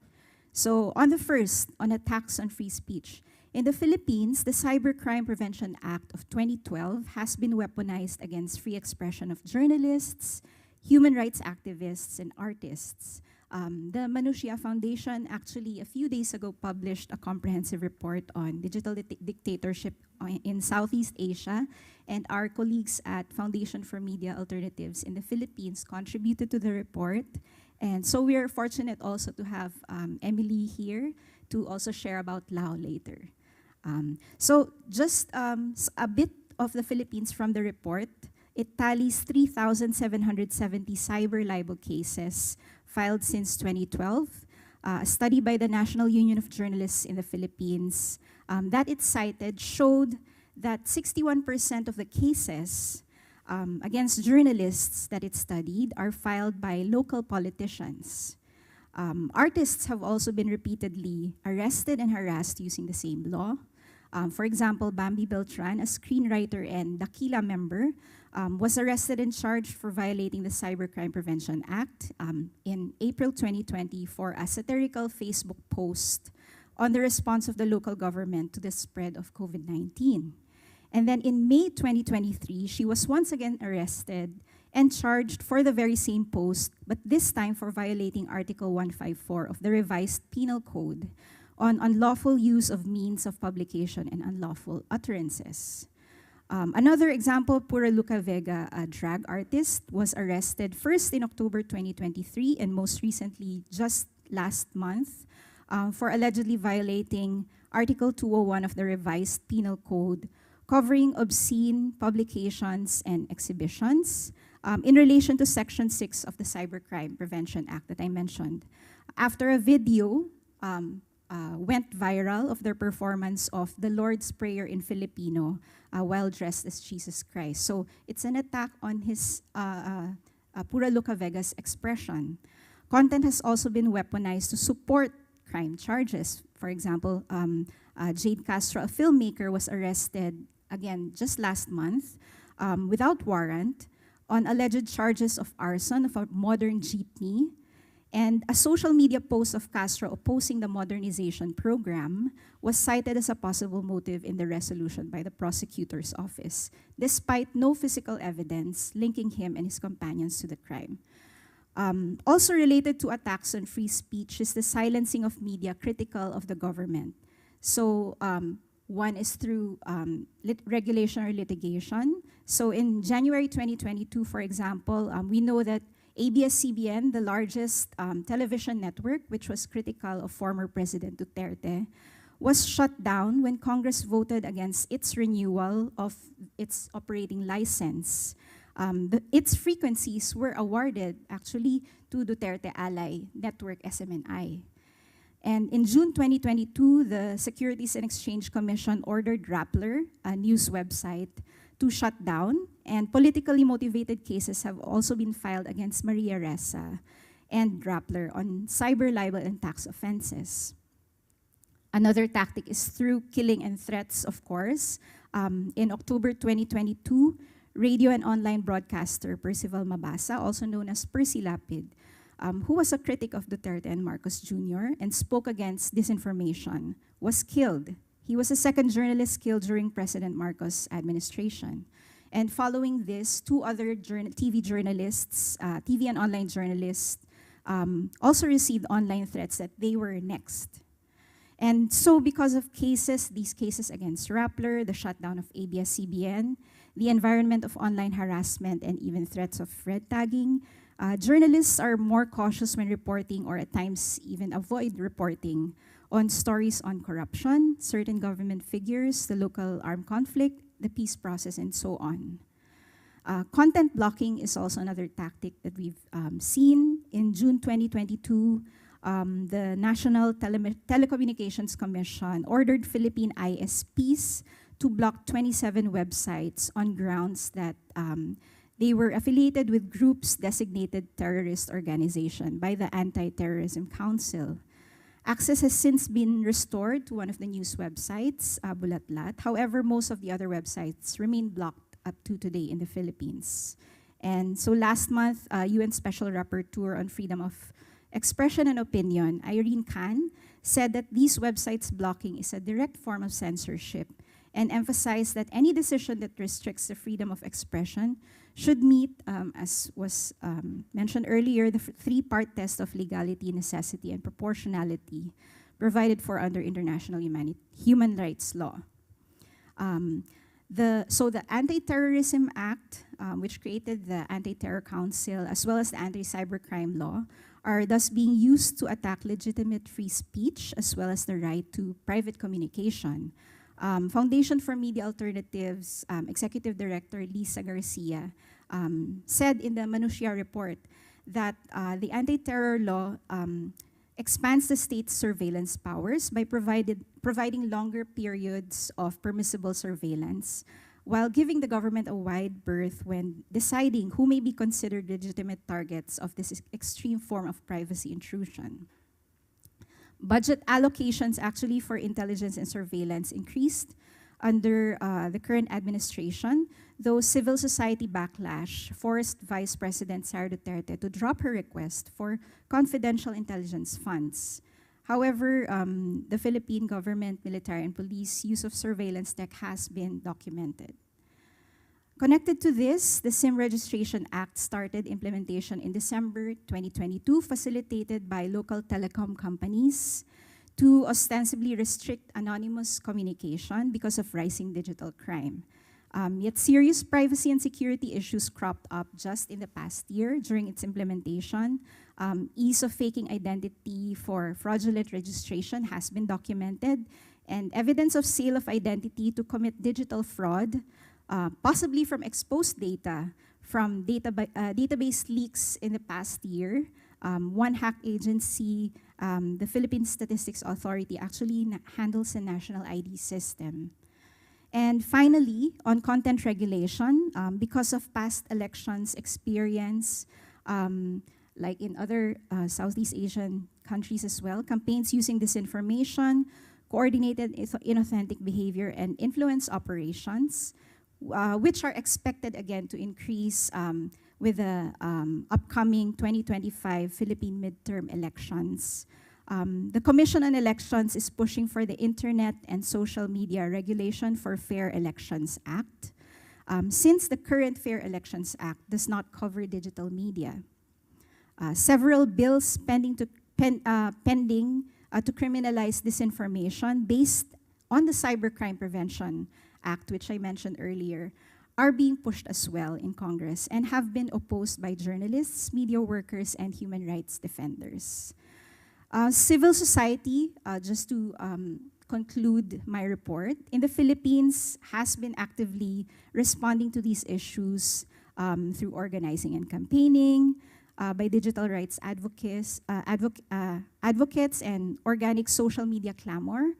[SPEAKER 7] So on the first, on attacks on free speech, in the Philippines, the Cybercrime Prevention Act of 2012 has been weaponized against free expression of journalists, human rights activists, and artists. The Manushya Foundation actually a few days ago published a comprehensive report on digital dictatorship in Southeast Asia, and our colleagues at Foundation for Media Alternatives in the Philippines contributed to the report. And so we are fortunate also to have Emilie here to also share about Lao later. So just a bit of the Philippines from the report. It tallies 3,770 cyber libel cases filed since 2012. A study by the National Union of Journalists in the Philippines that it cited showed that 61% of the cases against journalists that it studied are filed by local politicians. Artists have also been repeatedly arrested and harassed using the same law. For example, Bambi Beltran, a screenwriter and Dakila member, was arrested and charged for violating the Cybercrime Prevention Act in April 2020 for a satirical Facebook post on the response of the local government to the spread of COVID-19. And then in May 2023, she was once again arrested and charged for the very same post, but this time for violating Article 154 of the revised Penal Code on unlawful use of means of publication and unlawful utterances. Another example, Pura Luca Vega, a drag artist, was arrested first in October 2023 and most recently just last month for allegedly violating Article 201 of the revised Penal Code covering obscene publications and exhibitions in relation to Section 6 of the Cybercrime Prevention Act that I mentioned. After a video went viral of their performance of the Lord's Prayer in Filipino while dressed as Jesus Christ. So it's an attack on his Pura Luca Vega's expression. Content has also been weaponized to support crime charges. For example, Jade Castro, a filmmaker, was arrested again just last month without warrant on alleged charges of arson of a modern jeepney. And a social media post of Castro opposing the modernization program was cited as a possible motive in the resolution by the prosecutor's office, despite no physical evidence linking him and his companions to the crime. Also related to attacks on free speech is the silencing of media critical of the government. So one is through regulation or litigation. So in January 2022, for example, we know that ABS-CBN, the largest television network, which was critical of former President Duterte, was shut down when Congress voted against its renewal of its operating license. Its frequencies were awarded, actually, to Duterte ally network SMNI. And in June 2022, the Securities and Exchange Commission ordered Rappler, a news website, to shut down, and politically motivated cases have also been filed against Maria Ressa and Rappler on cyber libel and tax offenses. Another tactic is through killing and threats, of course. In October 2022, radio and online broadcaster Percival Mabasa, also known as Percy Lapid, who was a critic of Duterte and Marcos Jr. and spoke against disinformation, was killed. He was the second journalist killed during President Marcos' administration. And following this, two other TV journalists, TV and online journalists, also received online threats that they were next. And so because of these cases against Rappler, the shutdown of ABS-CBN, the environment of online harassment, and even threats of red tagging, journalists are more cautious when reporting, or at times even avoid reporting, on stories on corruption, certain government figures, the local armed conflict, the peace process, and so on. Content blocking is also another tactic that we've seen. In June 2022, the National Telecommunications Commission ordered Philippine ISPs to block 27 websites on grounds that they were affiliated with groups designated terrorist organization by the Anti-Terrorism Council. Access has since been restored to one of the news websites, Bulatlat. However, most of the other websites remain blocked up to today in the Philippines. And so last month, UN Special Rapporteur on Freedom of Expression and Opinion, Yongmi KWON, said that these websites blocking is a direct form of censorship and emphasized that any decision that restricts the freedom of expression should meet, as was mentioned earlier, the three-part test of legality, necessity, and proportionality provided for under international human rights law. So the Anti-Terrorism Act, which created the Anti-Terror Council, as well as the Anti-Cybercrime Law, are thus being used to attack legitimate free speech, as well as the right to private communication. Foundation for Media Alternatives Executive Director Lisa Garcia said in the Manushya report that the anti-terror law expands the state's surveillance powers by providing longer periods of permissible surveillance, while giving the government a wide berth when deciding who may be considered legitimate targets of this extreme form of privacy intrusion. Budget allocations actually for intelligence and surveillance increased under the current administration, though civil society backlash forced Vice President Sara Duterte to drop her request for confidential intelligence funds. However, the Philippine government, military, and police use of surveillance tech has been documented. Connected to this, the SIM Registration Act started implementation in December 2022, facilitated by local telecom companies to ostensibly restrict anonymous communication because of rising digital crime. Yet serious privacy and security issues cropped up just in the past year during its implementation. Ease of faking identity for fraudulent registration has been documented, and evidence of sale of identity to commit digital fraud, possibly from exposed data from database leaks in the past year. One hack agency, the Philippine Statistics Authority, actually handles a national ID system. And finally, on content regulation, because of past elections experience, like in other Southeast Asian countries as well, campaigns using disinformation, coordinated inauthentic behavior, and influence operations, which are expected again to increase with the upcoming 2025 Philippine midterm elections. The Commission on Elections is pushing for the Internet and Social Media Regulation for Fair Elections Act, since the current Fair Elections Act does not cover digital media. Several bills pending to criminalize disinformation based on the Cybercrime Prevention Act, which I mentioned earlier, are being pushed as well in Congress and have been opposed by journalists, media workers, and human rights defenders. Civil society, just to conclude my report, in the Philippines has been actively responding to these issues through organizing and campaigning, by digital rights advocates and organic social media clamor,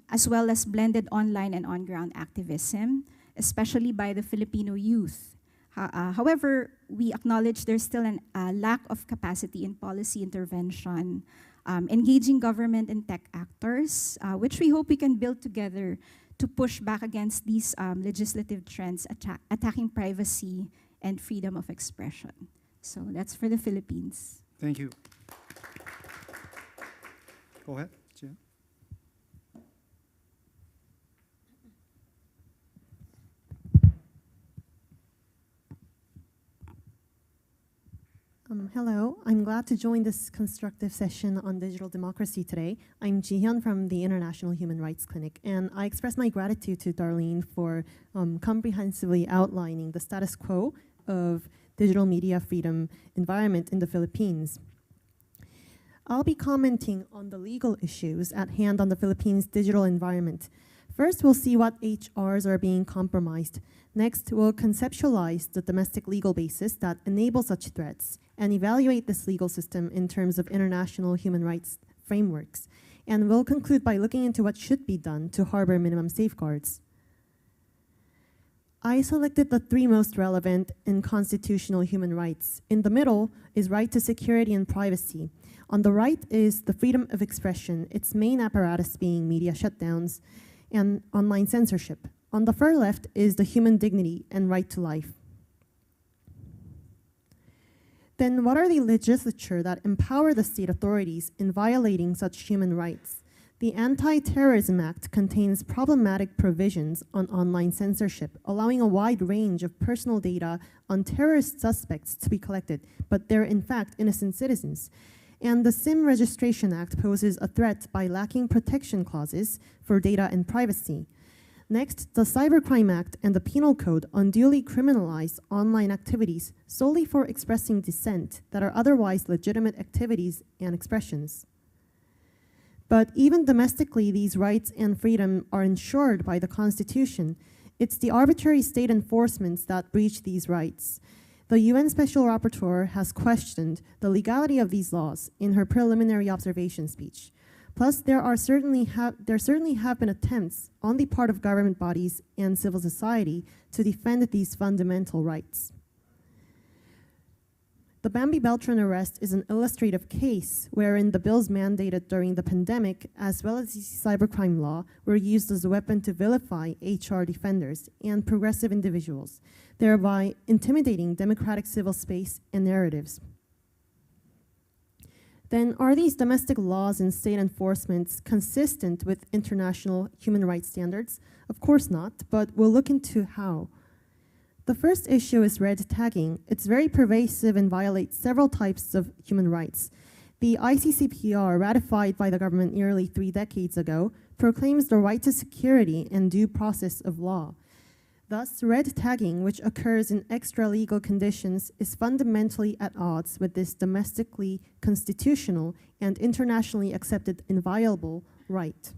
[SPEAKER 7] as well as blended online and on-ground activism, especially by the Filipino youth. However, we acknowledge there's still a lack of capacity in policy intervention, engaging government and tech actors, which we hope we can build together to push back against these legislative trends attacking privacy and freedom of expression. So that's for the Philippines.
[SPEAKER 1] Thank you. Go ahead, Jihyun.
[SPEAKER 8] Hello, I'm glad to join this constructive session on digital democracy today. I'm Jihyun from the International Human Rights Clinic, and I express my gratitude to Darlene for comprehensively outlining the status quo of digital media freedom environment in the Philippines. I'll be commenting on the legal issues at hand on the Philippines' digital environment. First, we'll see what HRs are being compromised. Next, we'll conceptualize the domestic legal basis that enables such threats and evaluate this legal system in terms of international human rights frameworks. And we'll conclude by looking into what should be done to harbor minimum safeguards. I selected the three most relevant and constitutional human rights. In the middle is right to security and privacy. On the right is the freedom of expression, its main apparatus being media shutdowns and online censorship. On the far left is the human dignity and right to life. Then what are the legislature that empower the state authorities in violating such human rights? The Anti-Terrorism Act contains problematic provisions on online censorship, allowing a wide range of personal data on terrorist suspects to be collected, but they're in fact innocent citizens. And the SIM Registration Act poses a threat by lacking protection clauses for data and privacy. Next, the Cybercrime Act and the Penal Code unduly criminalize online activities solely for expressing dissent that are otherwise legitimate activities and expressions. But even domestically, these rights and freedom are ensured by the Constitution. It's the arbitrary state enforcements that breach these rights. The UN Special Rapporteur has questioned the legality of these laws in her preliminary observation speech. Plus, there certainly have been attempts on the part of government bodies and civil society to defend these fundamental rights. The Bambi Beltran arrest is an illustrative case wherein the bills mandated during the pandemic, as well as the cybercrime law, were used as a weapon to vilify HR defenders and progressive individuals, thereby intimidating democratic civil space and narratives. Then, are these domestic laws and state enforcements consistent with international human rights standards? Of course not, but we'll look into how. The first issue is red tagging. It's very pervasive and violates several types of human rights. The ICCPR, ratified by the government nearly 3 decades ago, proclaims the right to security and due process of law. Thus, red tagging, which occurs in extra-legal conditions, is fundamentally at odds with this domestically constitutional and internationally accepted inviolable right.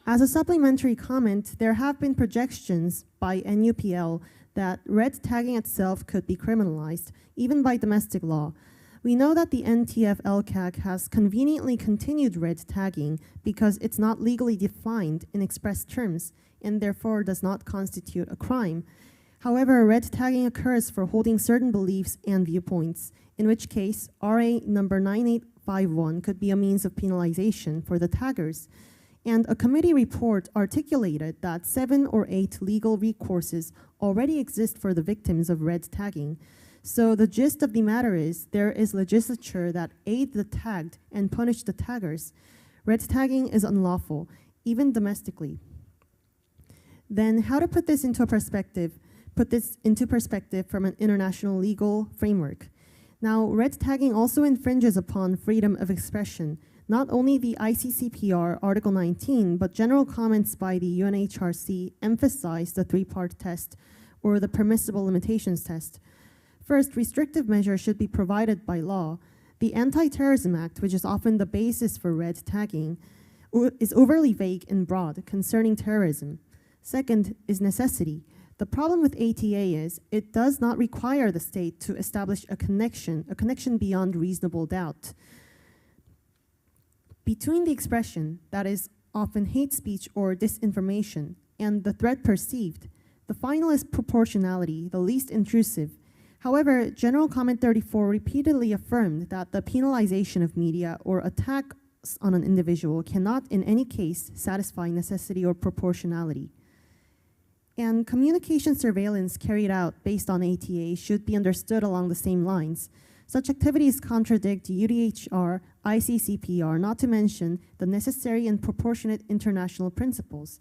[SPEAKER 8] As a supplementary comment, there have been projections by NUPL that red tagging itself could be criminalized, even by domestic law. We know that the NTF-LCAC has conveniently continued red tagging because it's not legally defined in express terms and therefore does not constitute a crime. However, red tagging occurs for holding certain beliefs and viewpoints, in which case RA number 9851 could be a means of penalization for the taggers. And a committee report articulated that 7 or 8 legal recourses already exist for the victims of red tagging. So the gist of the matter is there is legislature that aid the tagged and punish the taggers. Red tagging is unlawful, even domestically. Then how to put this into perspective from an international legal framework. Now, red tagging also infringes upon freedom of expression. Not only the ICCPR Article 19, but general comments by the UNHRC emphasize the 3-part test, or the permissible limitations test. First, restrictive measures should be provided by law. The Anti-Terrorism Act, which is often the basis for red tagging, is overly vague and broad concerning terrorism. Second is necessity. The problem with ATA is it does not require the state to establish a connection beyond reasonable doubt between the expression, that is often hate speech or disinformation, and the threat perceived. The final is proportionality, the least intrusive. However, General Comment 34 repeatedly affirmed that the penalization of media or attacks on an individual cannot in any case satisfy necessity or proportionality. And communication surveillance carried out based on ATA should be understood along the same lines. Such activities contradict UDHR, ICCPR, not to mention the necessary and proportionate international principles.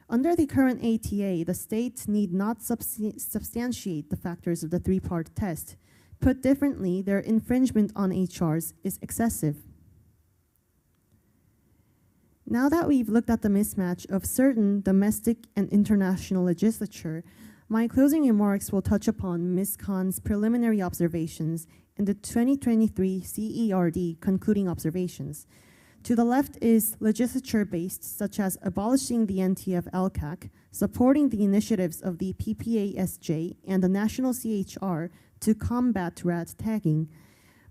[SPEAKER 8] Under the current ATA, the state need not substantiate the factors of the three-part test. Put differently, their infringement on HRs is excessive. Now that we've looked at the mismatch of certain domestic and international legislature, my closing remarks will touch upon Ms. Khan's preliminary observations and the 2023 CERD concluding observations. To the left is legislature-based, such as abolishing the NTF LCAC, supporting the initiatives of the PPASJ and the National CHR to combat rat tagging.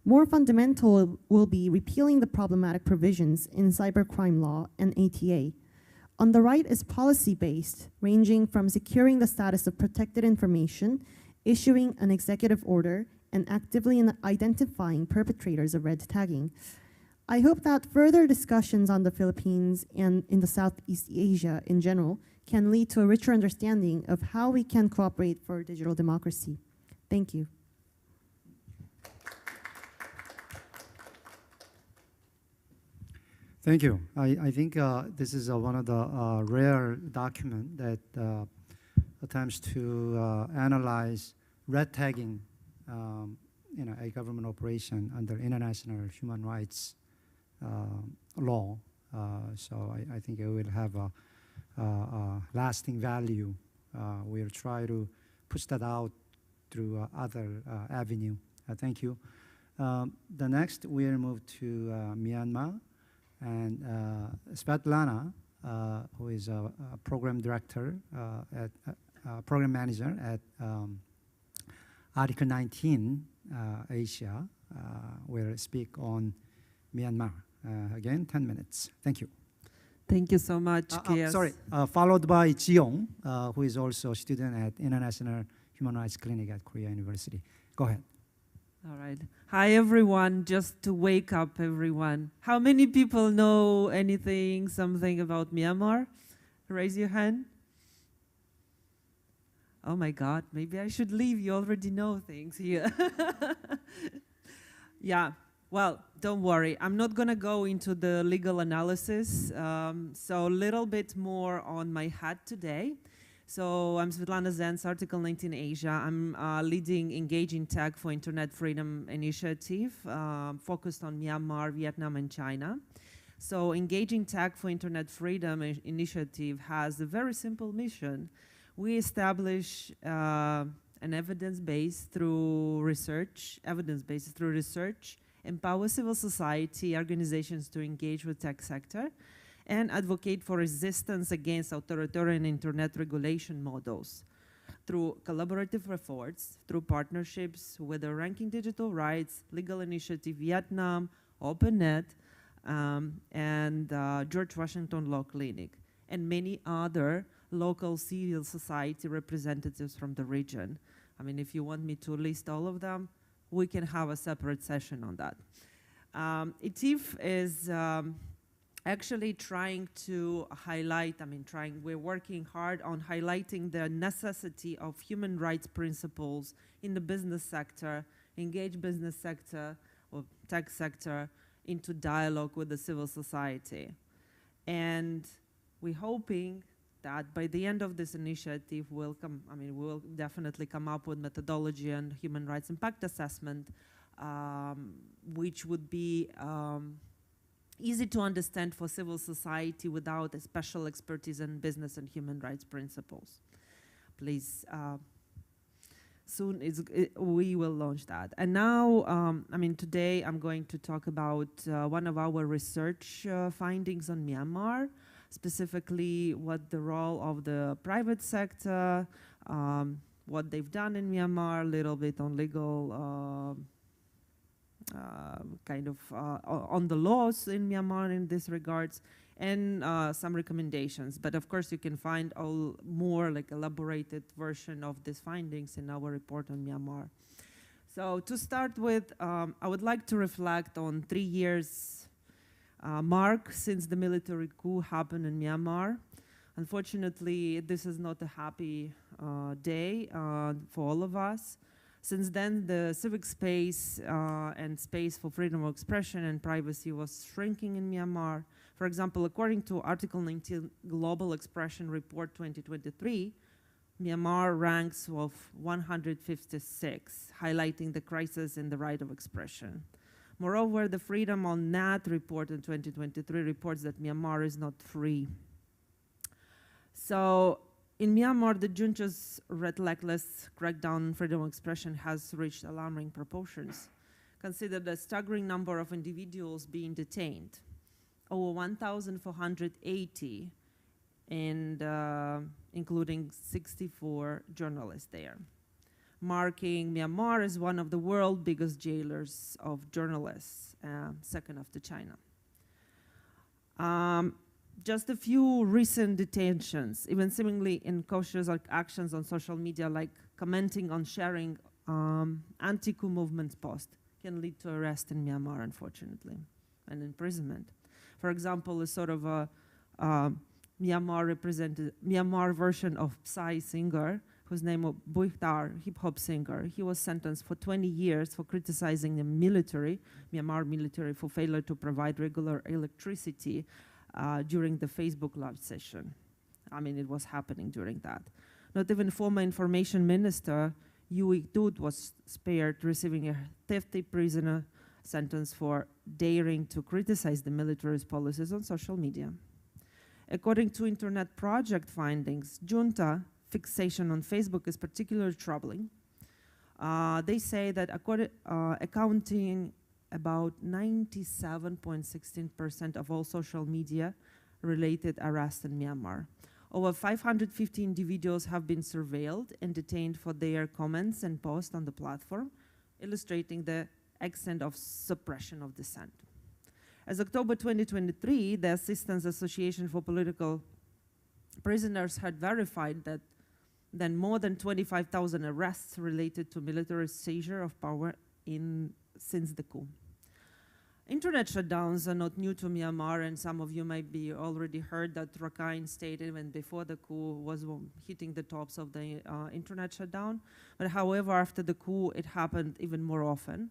[SPEAKER 8] More fundamental will be repealing the problematic provisions in cybercrime law and ATA. On the right is policy-based, ranging from securing the status of protected information, issuing an executive order, and actively identifying perpetrators of red tagging. I hope that further discussions on the Philippines and in the Southeast Asia in general can lead to a richer understanding of how we can cooperate for digital democracy. Thank you.
[SPEAKER 1] Thank you. I think this is one of the rare documents that attempts to analyze red tagging in a government operation under international human rights law. So I think it will have a lasting value. We'll try to push that out through other avenue. Thank you. The next, we'll move to Myanmar. And Svetlana, who is a program director, program manager at Article 19 Asia, will speak on Myanmar. Again, 10 minutes. Thank you.
[SPEAKER 9] Thank you so much, KS.
[SPEAKER 1] Sorry, followed by Jiyong, who is also a student at International Human Rights Clinic at Korea University. Go ahead.
[SPEAKER 9] All right. Hi, everyone. Just to wake up everyone. How many people know anything, something about Myanmar? Raise your hand. Oh my God, maybe I should leave. You already know things here. Yeah, well, don't worry. I'm not going to go into the legal analysis. So a little bit more on my hat today. So I'm Svetlana Zenz, Article 19 Asia. I'm leading Engaging Tech for Internet Freedom initiative, focused on Myanmar, Vietnam, and China. So Engaging Tech for Internet Freedom initiative has a very simple mission. We establish an evidence base through research, empower civil society organizations to engage with tech sector, and advocate for resistance against authoritarian internet regulation models through collaborative efforts, through partnerships with the Ranking Digital Rights, Legal Initiative Vietnam, OpenNet, and George Washington Law Clinic, and many other local civil society representatives from the region. I mean, if you want me to list all of them, we can have a separate session on that. ITIF is actually trying to highlight, we're working hard on highlighting the necessity of human rights principles in the business sector, engage business sector or tech sector into dialogue with the civil society. And we're hoping that by the end of this initiative, we'll definitely come up with methodology and human rights impact assessment, which would be easy to understand for civil society without a special expertise in business and human rights principles. Please, soon we will launch that. And now, today I'm going to talk about one of our research findings on Myanmar, specifically what the role of the private sector, what they've done in Myanmar, a little bit on legal on the laws in Myanmar in this regards, and some recommendations. But of course, you can find all more elaborated version of these findings in our report on Myanmar. So to start with, I would like to reflect on 3 years mark since the military coup happened in Myanmar. Unfortunately, this is not a happy day for all of us. Since then, the civic space and space for freedom of expression and privacy was shrinking in Myanmar. For example, according to Article 19 Global Expression Report 2023, Myanmar ranks of 156, highlighting the crisis in the right of expression. Moreover, the Freedom on Net report in 2023 reports that Myanmar is not free. So, in Myanmar, the junta's relentless crackdown on freedom of expression has reached alarming proportions. Consider the staggering number of individuals being detained, over 1,480, and including 64 journalists there, marking Myanmar as one of the world's biggest jailers of journalists, second after China. Just a few recent detentions, even seemingly incautious actions on social media, like commenting on sharing anti-coup movement posts, can lead to arrest in Myanmar, unfortunately, and imprisonment. For example, a sort of a Myanmar version of Psy singer, whose name was Buikhtar, hip-hop singer. He was sentenced for 20 years for criticizing the military, Myanmar military, for failure to provide regular electricity during the Facebook live session. I mean, it was happening during that. Not even former information minister Yu Dut was spared, receiving a 50 prisoner sentence for daring to criticize the military's policies on social media. According to Internet Project findings, junta fixation on Facebook is particularly troubling. They say that accounting about 97.16% of all social media related arrests in Myanmar. Over 550 individuals have been surveilled and detained for their comments and posts on the platform, illustrating the extent of suppression of dissent. As October 2023, the Assistance Association for Political Prisoners had verified that then more than 25,000 arrests related to military seizure of power since the coup. Internet shutdowns are not new to Myanmar, and some of you might be already heard that Rakhine State, even before the coup, was hitting the tops of the internet shutdown. But however, after the coup, it happened even more often.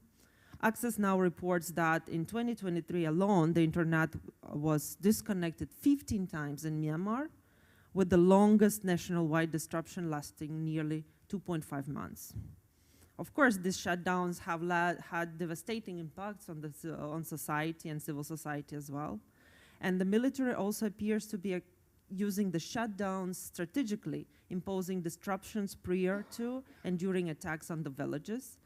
[SPEAKER 9] Access Now reports that in 2023 alone, the internet was disconnected 15 times in Myanmar, with the longest nationwide disruption lasting nearly 2.5 months. Of course, these shutdowns have had devastating impacts on society and civil society as well. And the military also appears to be using the shutdowns strategically, imposing disruptions prior to and during attacks on the villages,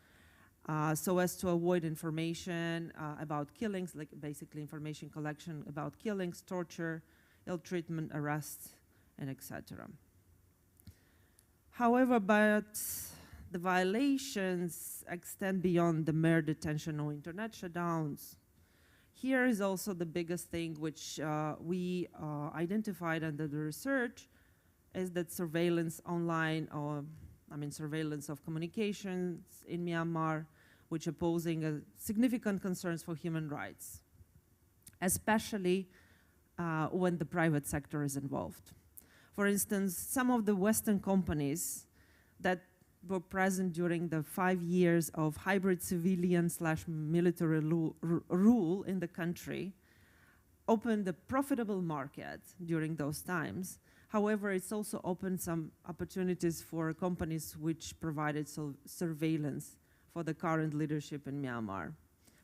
[SPEAKER 9] so as to avoid information about killings, like basically information collection about killings, torture, ill treatment, arrests, and etc. However, the violations extend beyond the mere detention or internet shutdowns. Here is also the biggest thing which we identified under the research, is that surveillance online, surveillance of communications in Myanmar, which are posing significant concerns for human rights, especially when the private sector is involved. For instance, some of the Western companies that were present during the 5 years of hybrid civilian/military rule in the country opened a profitable market during those times. However, it's also opened some opportunities for companies which provided surveillance for the current leadership in Myanmar.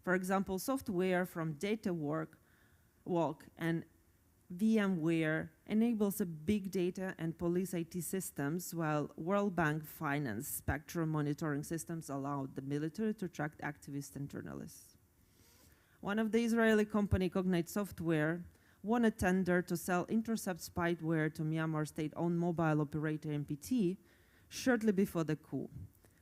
[SPEAKER 9] For example, software from Walk and VMware enables a big data and police IT systems, while World Bank finance spectrum monitoring systems allowed the military to track activists and journalists. One of the Israeli company, Cognite Software, won a tender to sell intercept spyware to Myanmar state-owned mobile operator MPT shortly before the coup.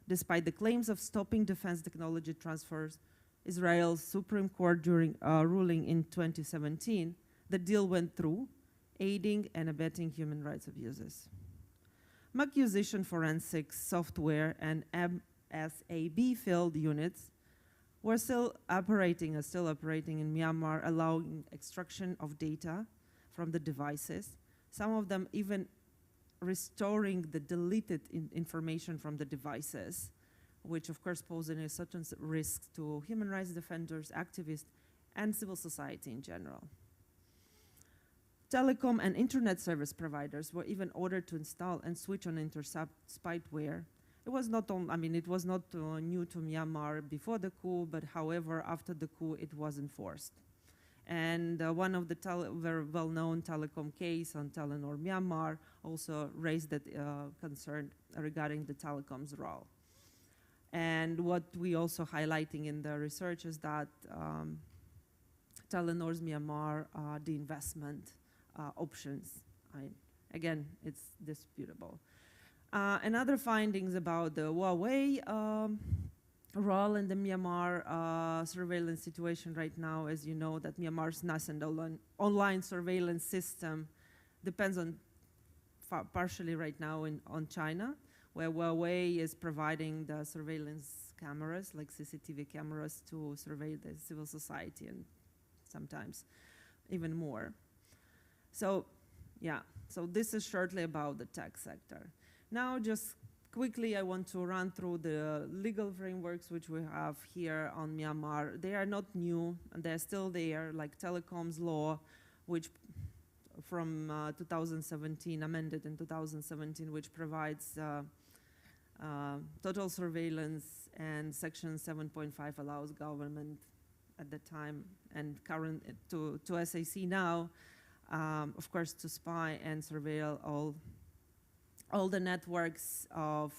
[SPEAKER 9] Despite the claims of stopping defense technology transfers, Israel's Supreme Court during ruling in 2017, the deal went through, aiding and abetting human rights abuses. Acquisition forensics software and MSAB field units were still operating in Myanmar, allowing extraction of data from the devices some of them even restoring the deleted information from the devices, which of course poses a certain risk to human rights defenders, activists, and civil society in general. Telecom and internet service providers were even ordered to install and switch on intercept spyware. It was not new to Myanmar before the coup, but however, after the coup, it was enforced. And one of the very well-known telecom case on Telenor Myanmar also raised that concern regarding the telecom's role. And what we also highlighting in the research is that Telenor's Myanmar, the investment options, again, it's disputable. Another findings about the Huawei role in the Myanmar surveillance situation right now, as you know, that Myanmar's nascent online surveillance system depends on partially right now on China, where Huawei is providing the surveillance cameras, like CCTV cameras, to survey the civil society and sometimes even more. So, yeah, so this is shortly about the tech sector. Now, just quickly, I want to run through the legal frameworks which we have here on Myanmar. They are not new, and they're still there, like telecoms law, which from 2017, amended in 2017, which provides total surveillance, and Section 7.5 allows government at the time and current to SAC now, of course, to spy and surveil all the networks of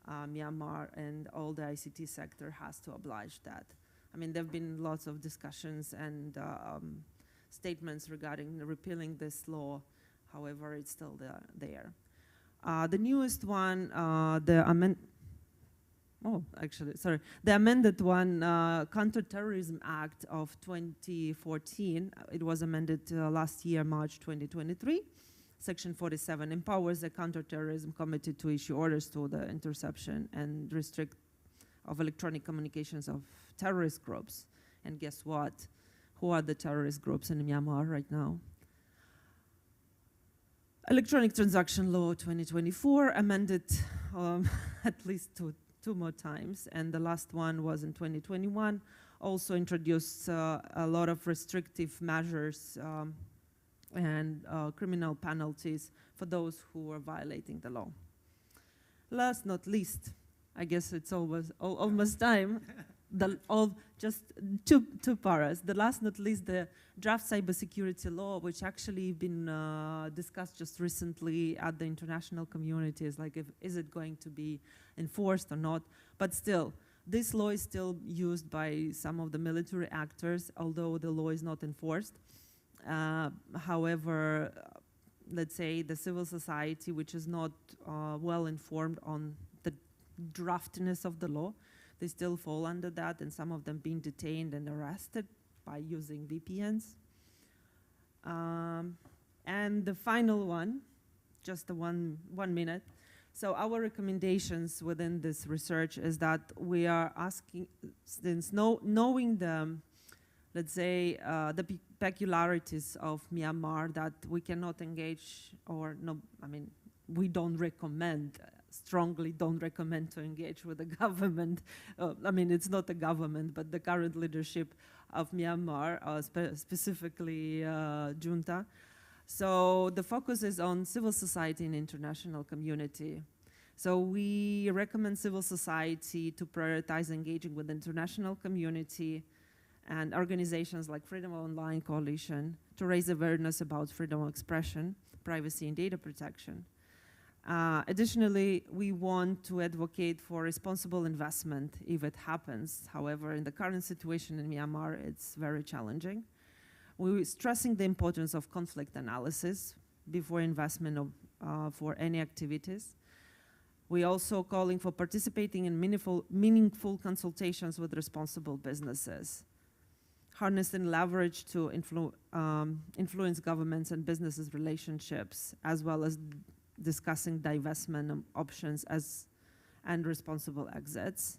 [SPEAKER 9] Myanmar, and all the ICT sector has to oblige that. I mean, there have been lots of discussions and statements regarding repealing this law. However, it's still there. The newest one, the amended one, Counterterrorism Act of 2014, it was amended last year, March 2023. Section 47 empowers the Counterterrorism Committee to issue orders to the interception and restrict of electronic communications of terrorist groups. And guess what? Who are the terrorist groups in Myanmar right now? Electronic Transaction Law 2024, amended at least two more times, and the last one was in 2021, also introduced a lot of restrictive measures and criminal penalties for those who are violating the law. Last not least, I guess it's almost time, just two paras. The last not least, the draft cybersecurity law, which actually been discussed just recently at the international communities, like is it going to be enforced or not? But still, this law is still used by some of the military actors, although the law is not enforced. However, let's say the civil society, which is not well informed on the draftiness of the law, they still fall under that, and some of them being detained and arrested by using VPNs. And the final one, just the one minute. So our recommendations within this research is that we are asking, since knowing the, let's say, the peculiarities of Myanmar, that we cannot engage, or no, I mean, we don't recommend, strongly don't recommend to engage with the government. I mean, it's not the government, but the current leadership of Myanmar, specifically junta. So the focus is on civil society and international community. So we recommend civil society to prioritize engaging with the international community and organizations like Freedom Online Coalition to raise awareness about freedom of expression, privacy, and data protection. Additionally, we want to advocate for responsible investment if it happens. However, in the current situation in Myanmar, it's very challenging. We're stressing the importance of conflict analysis before investment for any activities. We're also calling for participating in meaningful consultations with responsible businesses, harnessing leverage to influence governments and businesses' relationships, as well as discussing divestment options and responsible exits.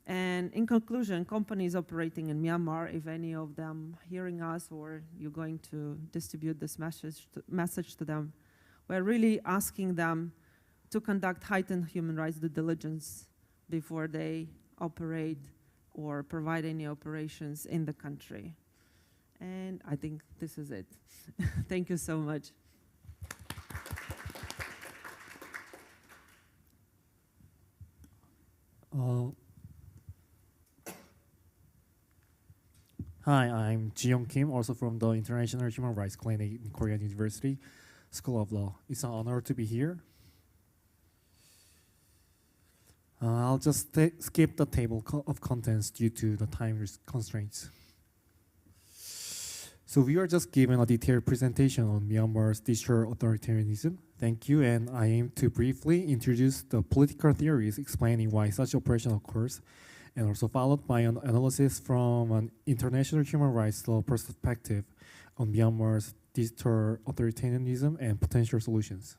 [SPEAKER 9] And in conclusion, companies operating in Myanmar, if any of them hearing us or you're going to distribute this message to them, we're really asking them to conduct heightened human rights due diligence before they operate or provide any operations in the country. And I think this is it. Thank you so much.
[SPEAKER 10] Hi, I'm Jiyong Kim, also from the International Human Rights Clinic in Korean University School of Law. It's an honor to be here. I'll just skip the table of contents due to the time constraints. So we are just given a detailed presentation on Myanmar's digital authoritarianism. Thank you, and I aim to briefly introduce the political theories explaining why such operation occurs, and also followed by an analysis from an international human rights law perspective on Myanmar's digital authoritarianism and potential solutions.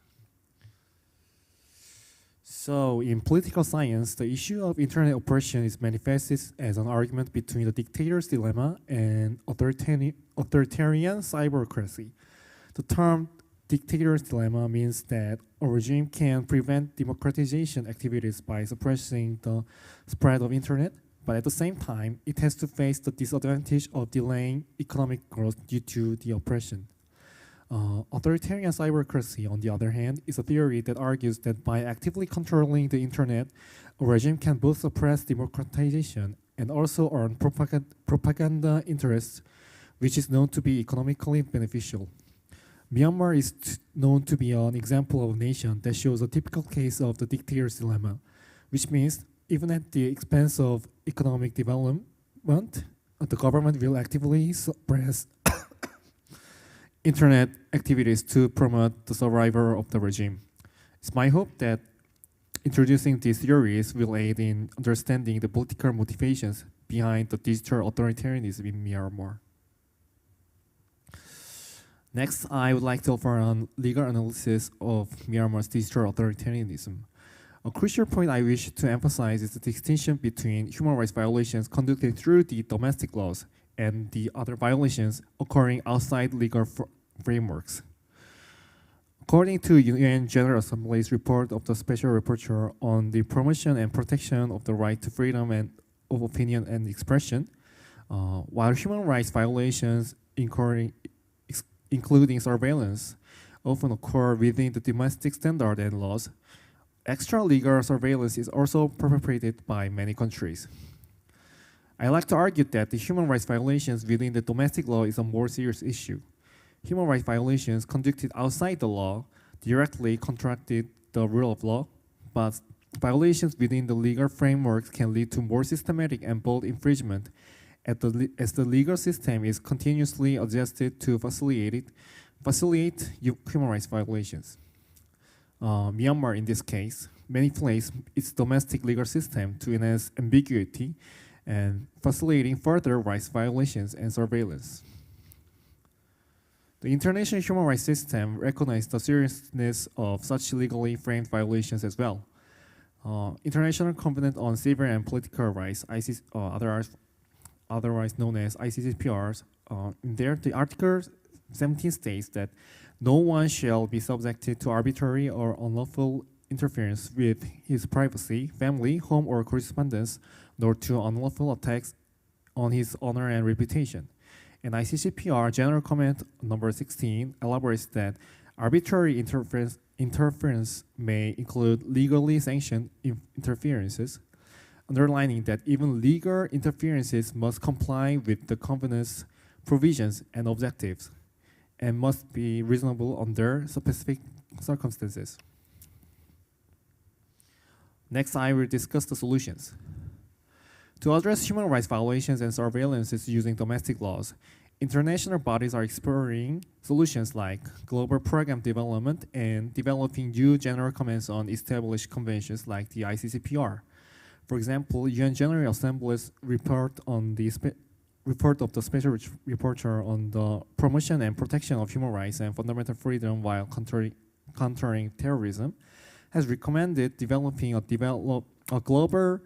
[SPEAKER 10] So in political science, the issue of internet oppression is manifested as an argument between the dictator's dilemma and authoritarian cyberocracy. The term dictator's dilemma means that a regime can prevent democratization activities by suppressing the spread of internet, but at the same time, it has to face the disadvantage of delaying economic growth due to the oppression. Authoritarian cyberocracy, on the other hand, is a theory that argues that by actively controlling the internet, a regime can both suppress democratization and also earn propaganda interests, which is known to be economically beneficial. Myanmar is known to be an example of a nation that shows a typical case of the dictator's dilemma, which means even at the expense of economic development, the government will actively suppress internet activities to promote the survival of the regime. It's my hope that introducing these theories will aid in understanding the political motivations behind the digital authoritarianism in Myanmar. Next, I would like to offer a legal analysis of Myanmar's digital authoritarianism. A crucial point I wish to emphasize is the distinction between human rights violations conducted through the domestic laws and the other violations occurring outside legal frameworks. According to UN General Assembly's report of the Special Rapporteur on the promotion and protection of the right to freedom and of opinion and expression, while human rights violations including surveillance often occur within the domestic standard and laws, extra-legal surveillance is also perpetrated by many countries. I like to argue that the human rights violations within the domestic law is a more serious issue. Human rights violations conducted outside the law directly contradicted the rule of law, but violations within the legal frameworks can lead to more systematic and bold infringement as the legal system is continuously adjusted to facilitate human rights violations. Myanmar, in this case, manipulates its domestic legal system to enhance ambiguity and facilitating further rights violations and surveillance. The international human rights system recognizes the seriousness of such legally framed violations as well. International Covenant on Civil and Political Rights, otherwise known as ICCPRs, in there, the Article 17 states that no one shall be subjected to arbitrary or unlawful interference with his privacy, family, home, or correspondence, nor to unlawful attacks on his honor and reputation. And ICCPR General Comment number 16 elaborates that arbitrary interference may include legally sanctioned interferences, underlining that even legal interferences must comply with the Covenant's provisions and objectives, and must be reasonable under specific circumstances. Next, I will discuss the solutions. To address human rights violations and surveillances using domestic laws, international bodies are exploring solutions like global program development and developing new general comments on established conventions like the ICCPR. For example, UN General Assembly's report of the Special Rapporteur on the promotion and protection of human rights and fundamental freedom while countering terrorism has recommended developing a global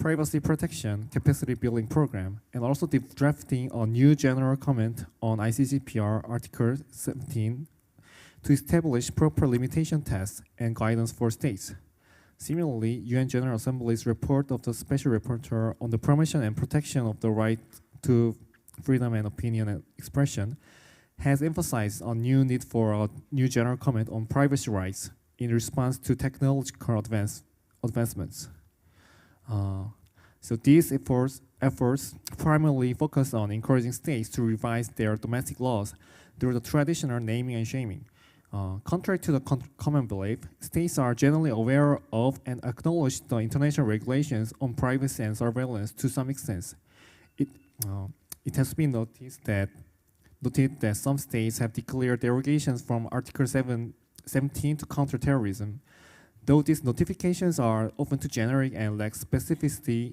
[SPEAKER 10] privacy protection capacity building program, and also the drafting a new general comment on ICCPR Article 17 to establish proper limitation tests and guidance for states. Similarly, UN General Assembly's report of the Special Rapporteur on the promotion and protection of the right to freedom and opinion and expression has emphasized a new need for a new general comment on privacy rights in response to technological advancements. So these efforts primarily focus on encouraging states to revise their domestic laws through the traditional naming and shaming. Contrary to the common belief, states are generally aware of and acknowledge the international regulations on privacy and surveillance to some extent. It has been noted that some states have declared derogations from Article 17 to counter terrorism. Though these notifications are often too generic and lack specificity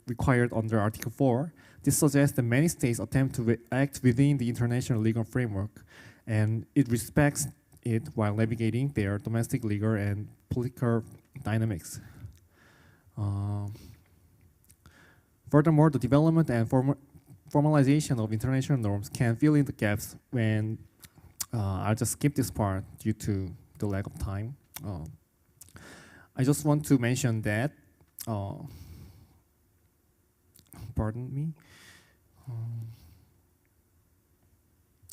[SPEAKER 10] required under Article 4, this suggests that many states attempt to act within the international legal framework, and it respects it while navigating their domestic legal and political dynamics. Furthermore, the development and formalization of international norms can fill in the gaps when I'll just skip this part due to the lack of time. I just want to mention that, pardon me.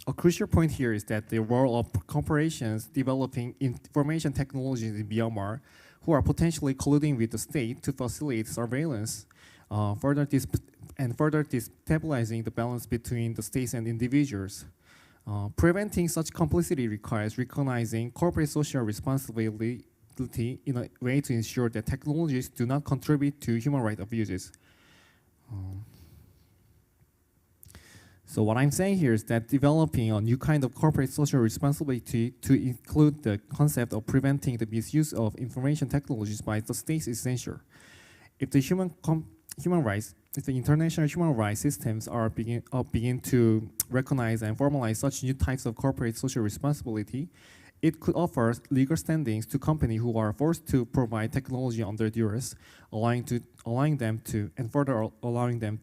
[SPEAKER 10] A crucial point here is that the role of corporations developing information technologies in Myanmar who are potentially colluding with the state to facilitate surveillance, further destabilizing the balance between the states and individuals. Preventing such complicity requires recognizing corporate social responsibility in a way to ensure that technologies do not contribute to human rights abuses. So what I'm saying here is that developing a new kind of corporate social responsibility to include the concept of preventing the misuse of information technologies by the states is essential. If the if the international human rights systems are begin to recognize and formalize such new types of corporate social responsibility, it could offer legal standings to companies who are forced to provide technology under duress, allowing them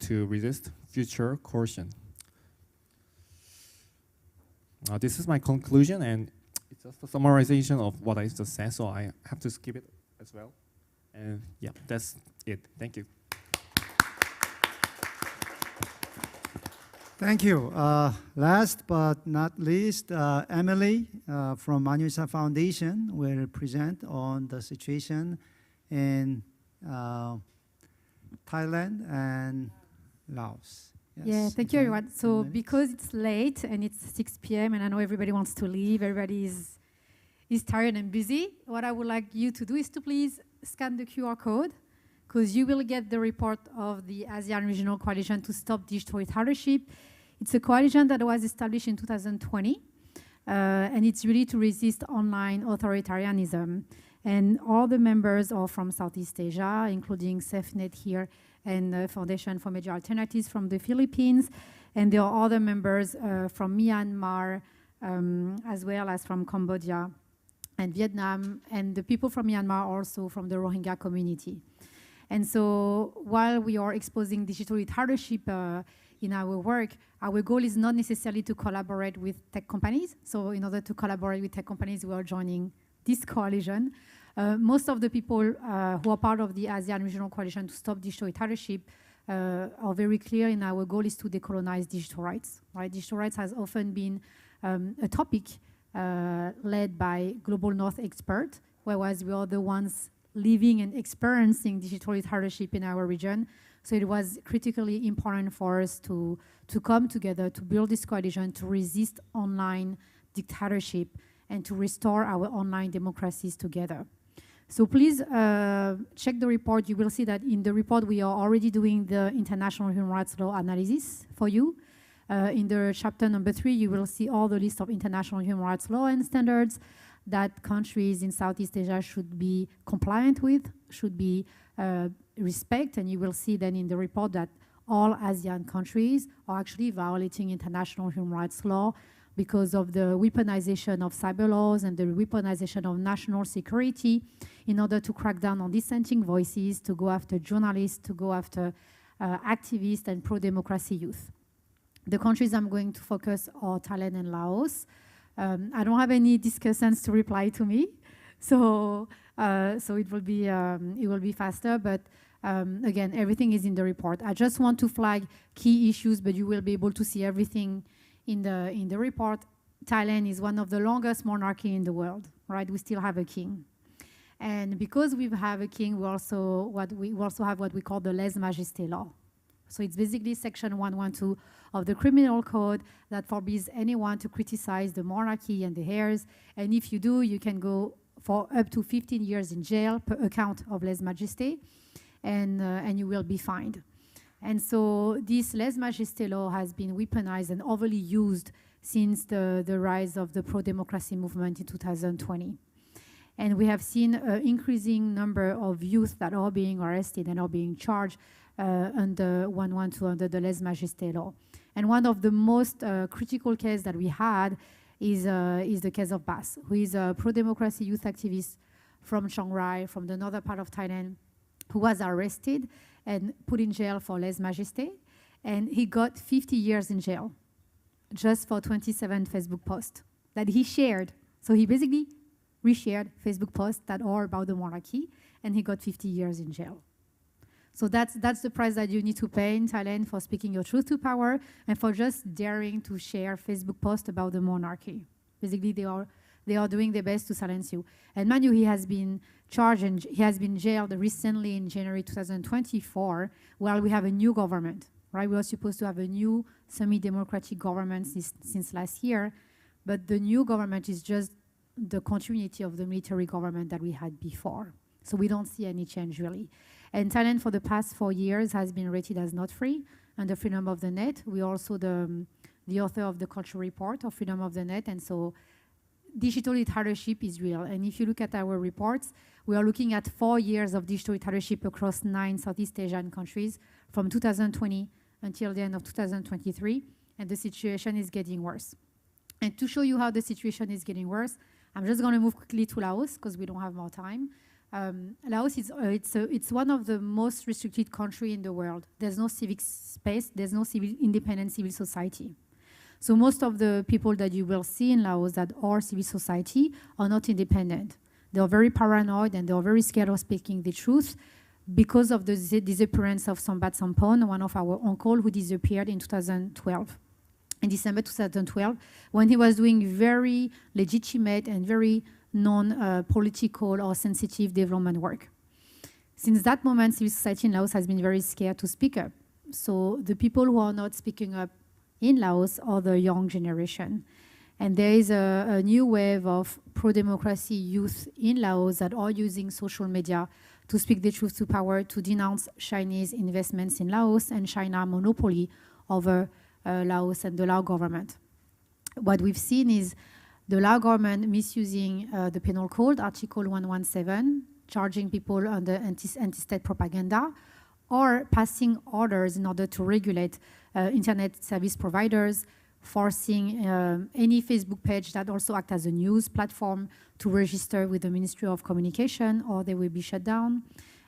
[SPEAKER 10] to resist future coercion. This is my conclusion, and it's just a summarization of what I just said, so I have to skip it as well. And yeah, that's it. Thank you.
[SPEAKER 1] Thank you. Last but not least, Emilie from Manushya Foundation will present on the situation in Thailand and Laos. Yes.
[SPEAKER 11] Yeah, thank you, everyone. So because it's late and it's 6 p.m. and I know everybody wants to leave, everybody is tired and busy, what I would like you to do is to please scan the QR code, because you will get the report of the ASEAN Regional Coalition to Stop Digital Dictatorship. It's a coalition that was established in 2020, and it's really to resist online authoritarianism. And all the members are from Southeast Asia, including SAFENET here, and the Foundation for Major Alternatives from the Philippines. And there are other members from Myanmar, as well as from Cambodia and Vietnam, and the people from Myanmar also from the Rohingya community. And so while we are exposing digital dictatorship in our work, our goal is not necessarily to collaborate with tech companies. So in order to collaborate with tech companies, we are joining this coalition. Most of the people who are part of the ASEAN Regional Coalition to Stop Digital Dictatorship are very clear in our goal is to decolonize digital rights. Right? Digital rights has often been a topic led by Global North experts, whereas we are the ones living and experiencing digital dictatorship in our region. So it was critically important for us to come together, to build this coalition, to resist online dictatorship, and to restore our online democracies together. So please check the report. You will see that in the report we are already doing the international human rights law analysis for you. In the chapter number 3, you will see all the list of international human rights law and standards that countries in Southeast Asia should be compliant with, should be respect, and you will see then in the report that all ASEAN countries are actually violating international human rights law because of the weaponization of cyber laws and the weaponization of national security in order to crack down on dissenting voices, to go after journalists, to go after activists and pro-democracy youth. The countries I'm going to focus are Thailand and Laos. I don't have any discussants to reply to me, so it will be faster. But again, everything is in the report. I just want to flag key issues, but you will be able to see everything in the report. Thailand is one of the longest monarchy in the world, right? We still have a king. And because we have a king, we also have what we call the lèse-majesté law. So it's basically section 112 of the criminal code that forbids anyone to criticize the monarchy and the heirs. And if you do, you can go for up to 15 years in jail per account of lèse-majesté, and you will be fined. And so this lèse-majesté law has been weaponized and overly used since the rise of the pro-democracy movement in 2020. And we have seen an increasing number of youth that are being arrested and are being charged under 112, under the lèse-majesté law. And one of the most critical cases that we had is the case of Bas, who is a pro-democracy youth activist from Chiang Rai, from the northern part of Thailand, who was arrested and put in jail for lèse-majesté. And he got 50 years in jail just for 27 Facebook posts that he shared. So he basically reshared Facebook posts that are about the monarchy, and he got 50 years in jail. So that's the price that you need to pay in Thailand for speaking your truth to power and for just daring to share Facebook posts about the monarchy. Basically, they are doing their best to silence you. And Manu, he has been charged and he has been jailed recently in January 2024 while we have a new government, right? We were supposed to have a new semi-democratic government since last year, but the new government is just the continuity of the military government that we had before. So we don't see any change really. And Thailand for the past 4 years has been rated as not free under freedom of the net. We are also the author of the cultural report of freedom of the net. And so digital dictatorship is real. And if you look at our reports, we are looking at 4 years of digital dictatorship across 9 Southeast Asian countries from 2020 until the end of 2023. And the situation is getting worse. And to show you how the situation is getting worse, I'm just going to move quickly to Laos because we don't have more time. Laos is it's one of the most restricted countries in the world. There's no civic space. There's no independent civil society. So most of the people that you will see in Laos that are civil society are not independent. They are very paranoid and they are very scared of speaking the truth because of the disappearance of Sombat Sampon, one of our uncle who disappeared in 2012. In December 2012, when he was doing very legitimate and very non-political or sensitive development work. Since that moment, civil society in Laos has been very scared to speak up. So the people who are not speaking up in Laos are the young generation. And there is a new wave of pro-democracy youth in Laos that are using social media to speak the truth to power, to denounce Chinese investments in Laos and China monopoly over Laos and the Lao government. What we've seen is the Lao government misusing the penal code, Article 117, charging people under anti-state propaganda, or passing orders in order to regulate internet service providers, forcing any Facebook page that also acts as a news platform to register with the Ministry of Communication, or they will be shut down.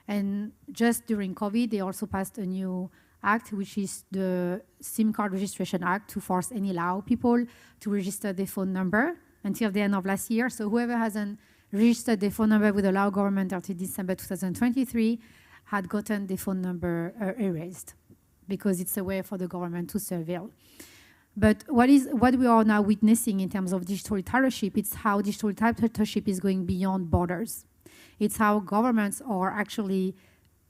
[SPEAKER 11] And just during COVID, they also passed a new act, which is the SIM card registration act, to force any Lao people to register their phone number until the end of last year. So whoever hasn't registered their phone number with the Lao government until December 2023 had gotten the phone number erased, because it's a way for the government to surveil. But what we are now witnessing in terms of digital dictatorship, it's how digital dictatorship is going beyond borders. It's how governments are actually,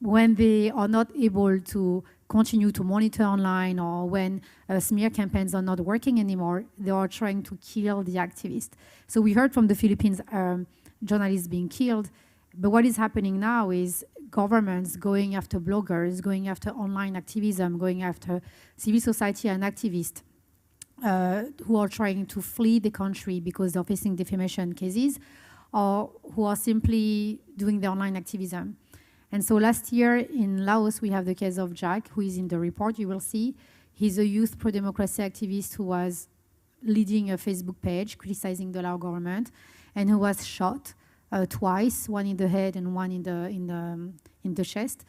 [SPEAKER 11] when they are not able to continue to monitor online, or when smear campaigns are not working anymore, they are trying to kill the activists. So we heard from the Philippines journalists being killed, but what is happening now is governments going after bloggers, going after online activism, going after civil society and activists who are trying to flee the country because they're facing defamation cases, or who are simply doing their online activism. And so last year in Laos, we have the case of Jack, who is in the report, you will see. He's a youth pro-democracy activist who was leading a Facebook page criticizing the Lao government, and who was shot twice, one in the head and one in the chest,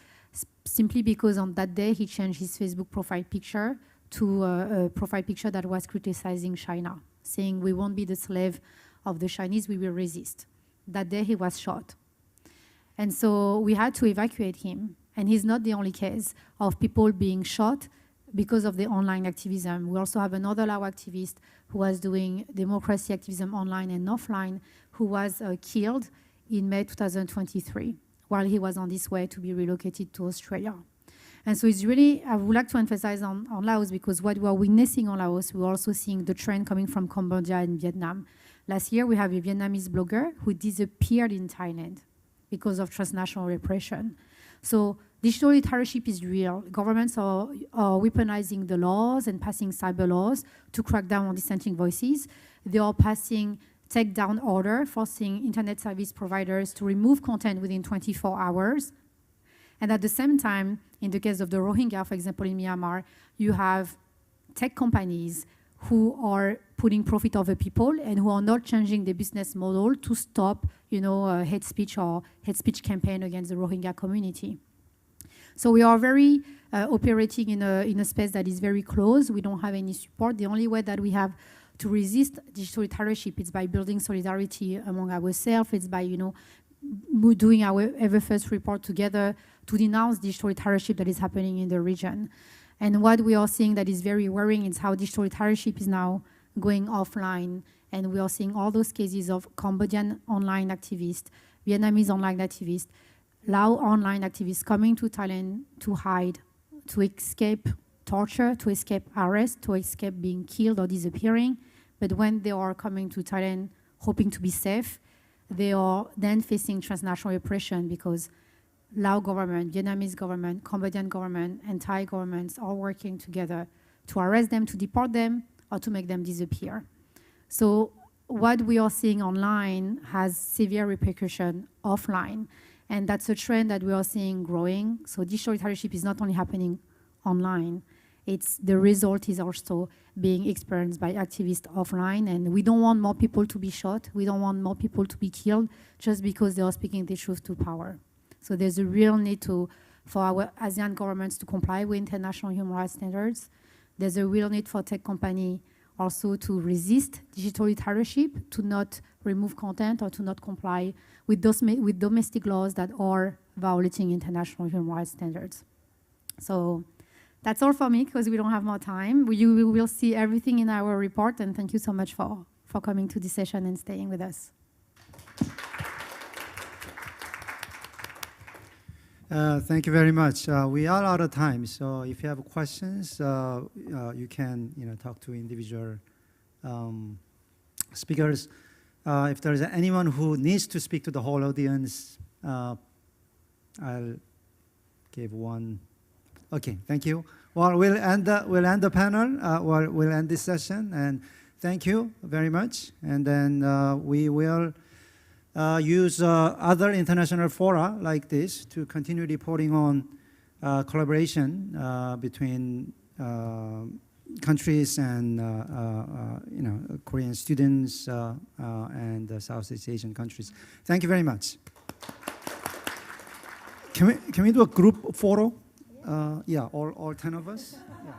[SPEAKER 11] simply because on that day he changed his Facebook profile picture to a profile picture that was criticizing China, saying we won't be the slave of the Chinese, we will resist. That day he was shot. And so we had to evacuate him. And he's not the only case of people being shot because of the online activism. We also have another Lao activist who was doing democracy activism online and offline, who was killed in May 2023 while he was on his way to be relocated to Australia. And so it's really, I would like to emphasize on Laos, because what we are witnessing on Laos, we're also seeing the trend coming from Cambodia and Vietnam. Last year, we have a Vietnamese blogger who disappeared in Thailand because of transnational repression. So digital literacy is real. Governments are weaponizing the laws and passing cyber laws to crack down on dissenting voices. They are passing take-down order, forcing internet service providers to remove content within 24 hours. And at the same time, in the case of the Rohingya, for example, in Myanmar, you have tech companies who are putting profit over people and who are not changing their business model to stop, hate speech or hate speech campaign against the Rohingya community. So we are very operating in a space that is very close. We don't have any support. The only way that we have to resist digital literacy is by building solidarity among ourselves. It's by, doing our Ever First report together to denounce digital literacy that is happening in the region. And what we are seeing that is very worrying is how digital literacy is now going offline. And we are seeing all those cases of Cambodian online activists, Vietnamese online activists, Lao online activists coming to Thailand to hide, to escape torture, to escape arrest, to escape being killed or disappearing. But when they are coming to Thailand hoping to be safe, they are then facing transnational repression because Lao government, Vietnamese government, Cambodian government, and Thai governments are working together to arrest them, to deport them, or to make them disappear. So what we are seeing online has severe repercussion offline. And that's a trend that we are seeing growing. So digital literacy is not only happening online, the result is also being experienced by activists offline. And we don't want more people to be shot. We don't want more people to be killed just because they are speaking the truth to power. So there's a real need for our ASEAN governments to comply with international human rights standards. There's a real need for tech companies also to resist digital literacy, to not remove content or to not comply with domestic laws that are violating international human rights standards. So that's all for me because we don't have more time. You will see everything in our report, and thank you so much for coming to this session and staying with us.
[SPEAKER 1] Thank you very much. We are out of time, so if you have questions, you can talk to individual speakers. If there is anyone who needs to speak to the whole audience, I'll give one. Okay, thank you. Well, we'll end the panel. We'll end this session, and thank you very much. And then we will use other international fora like this to continue reporting on collaboration between countries and Korean students and Southeast Asian countries. Thank you very much. Can we do a group photo? Yeah, all 10 of us. Yeah.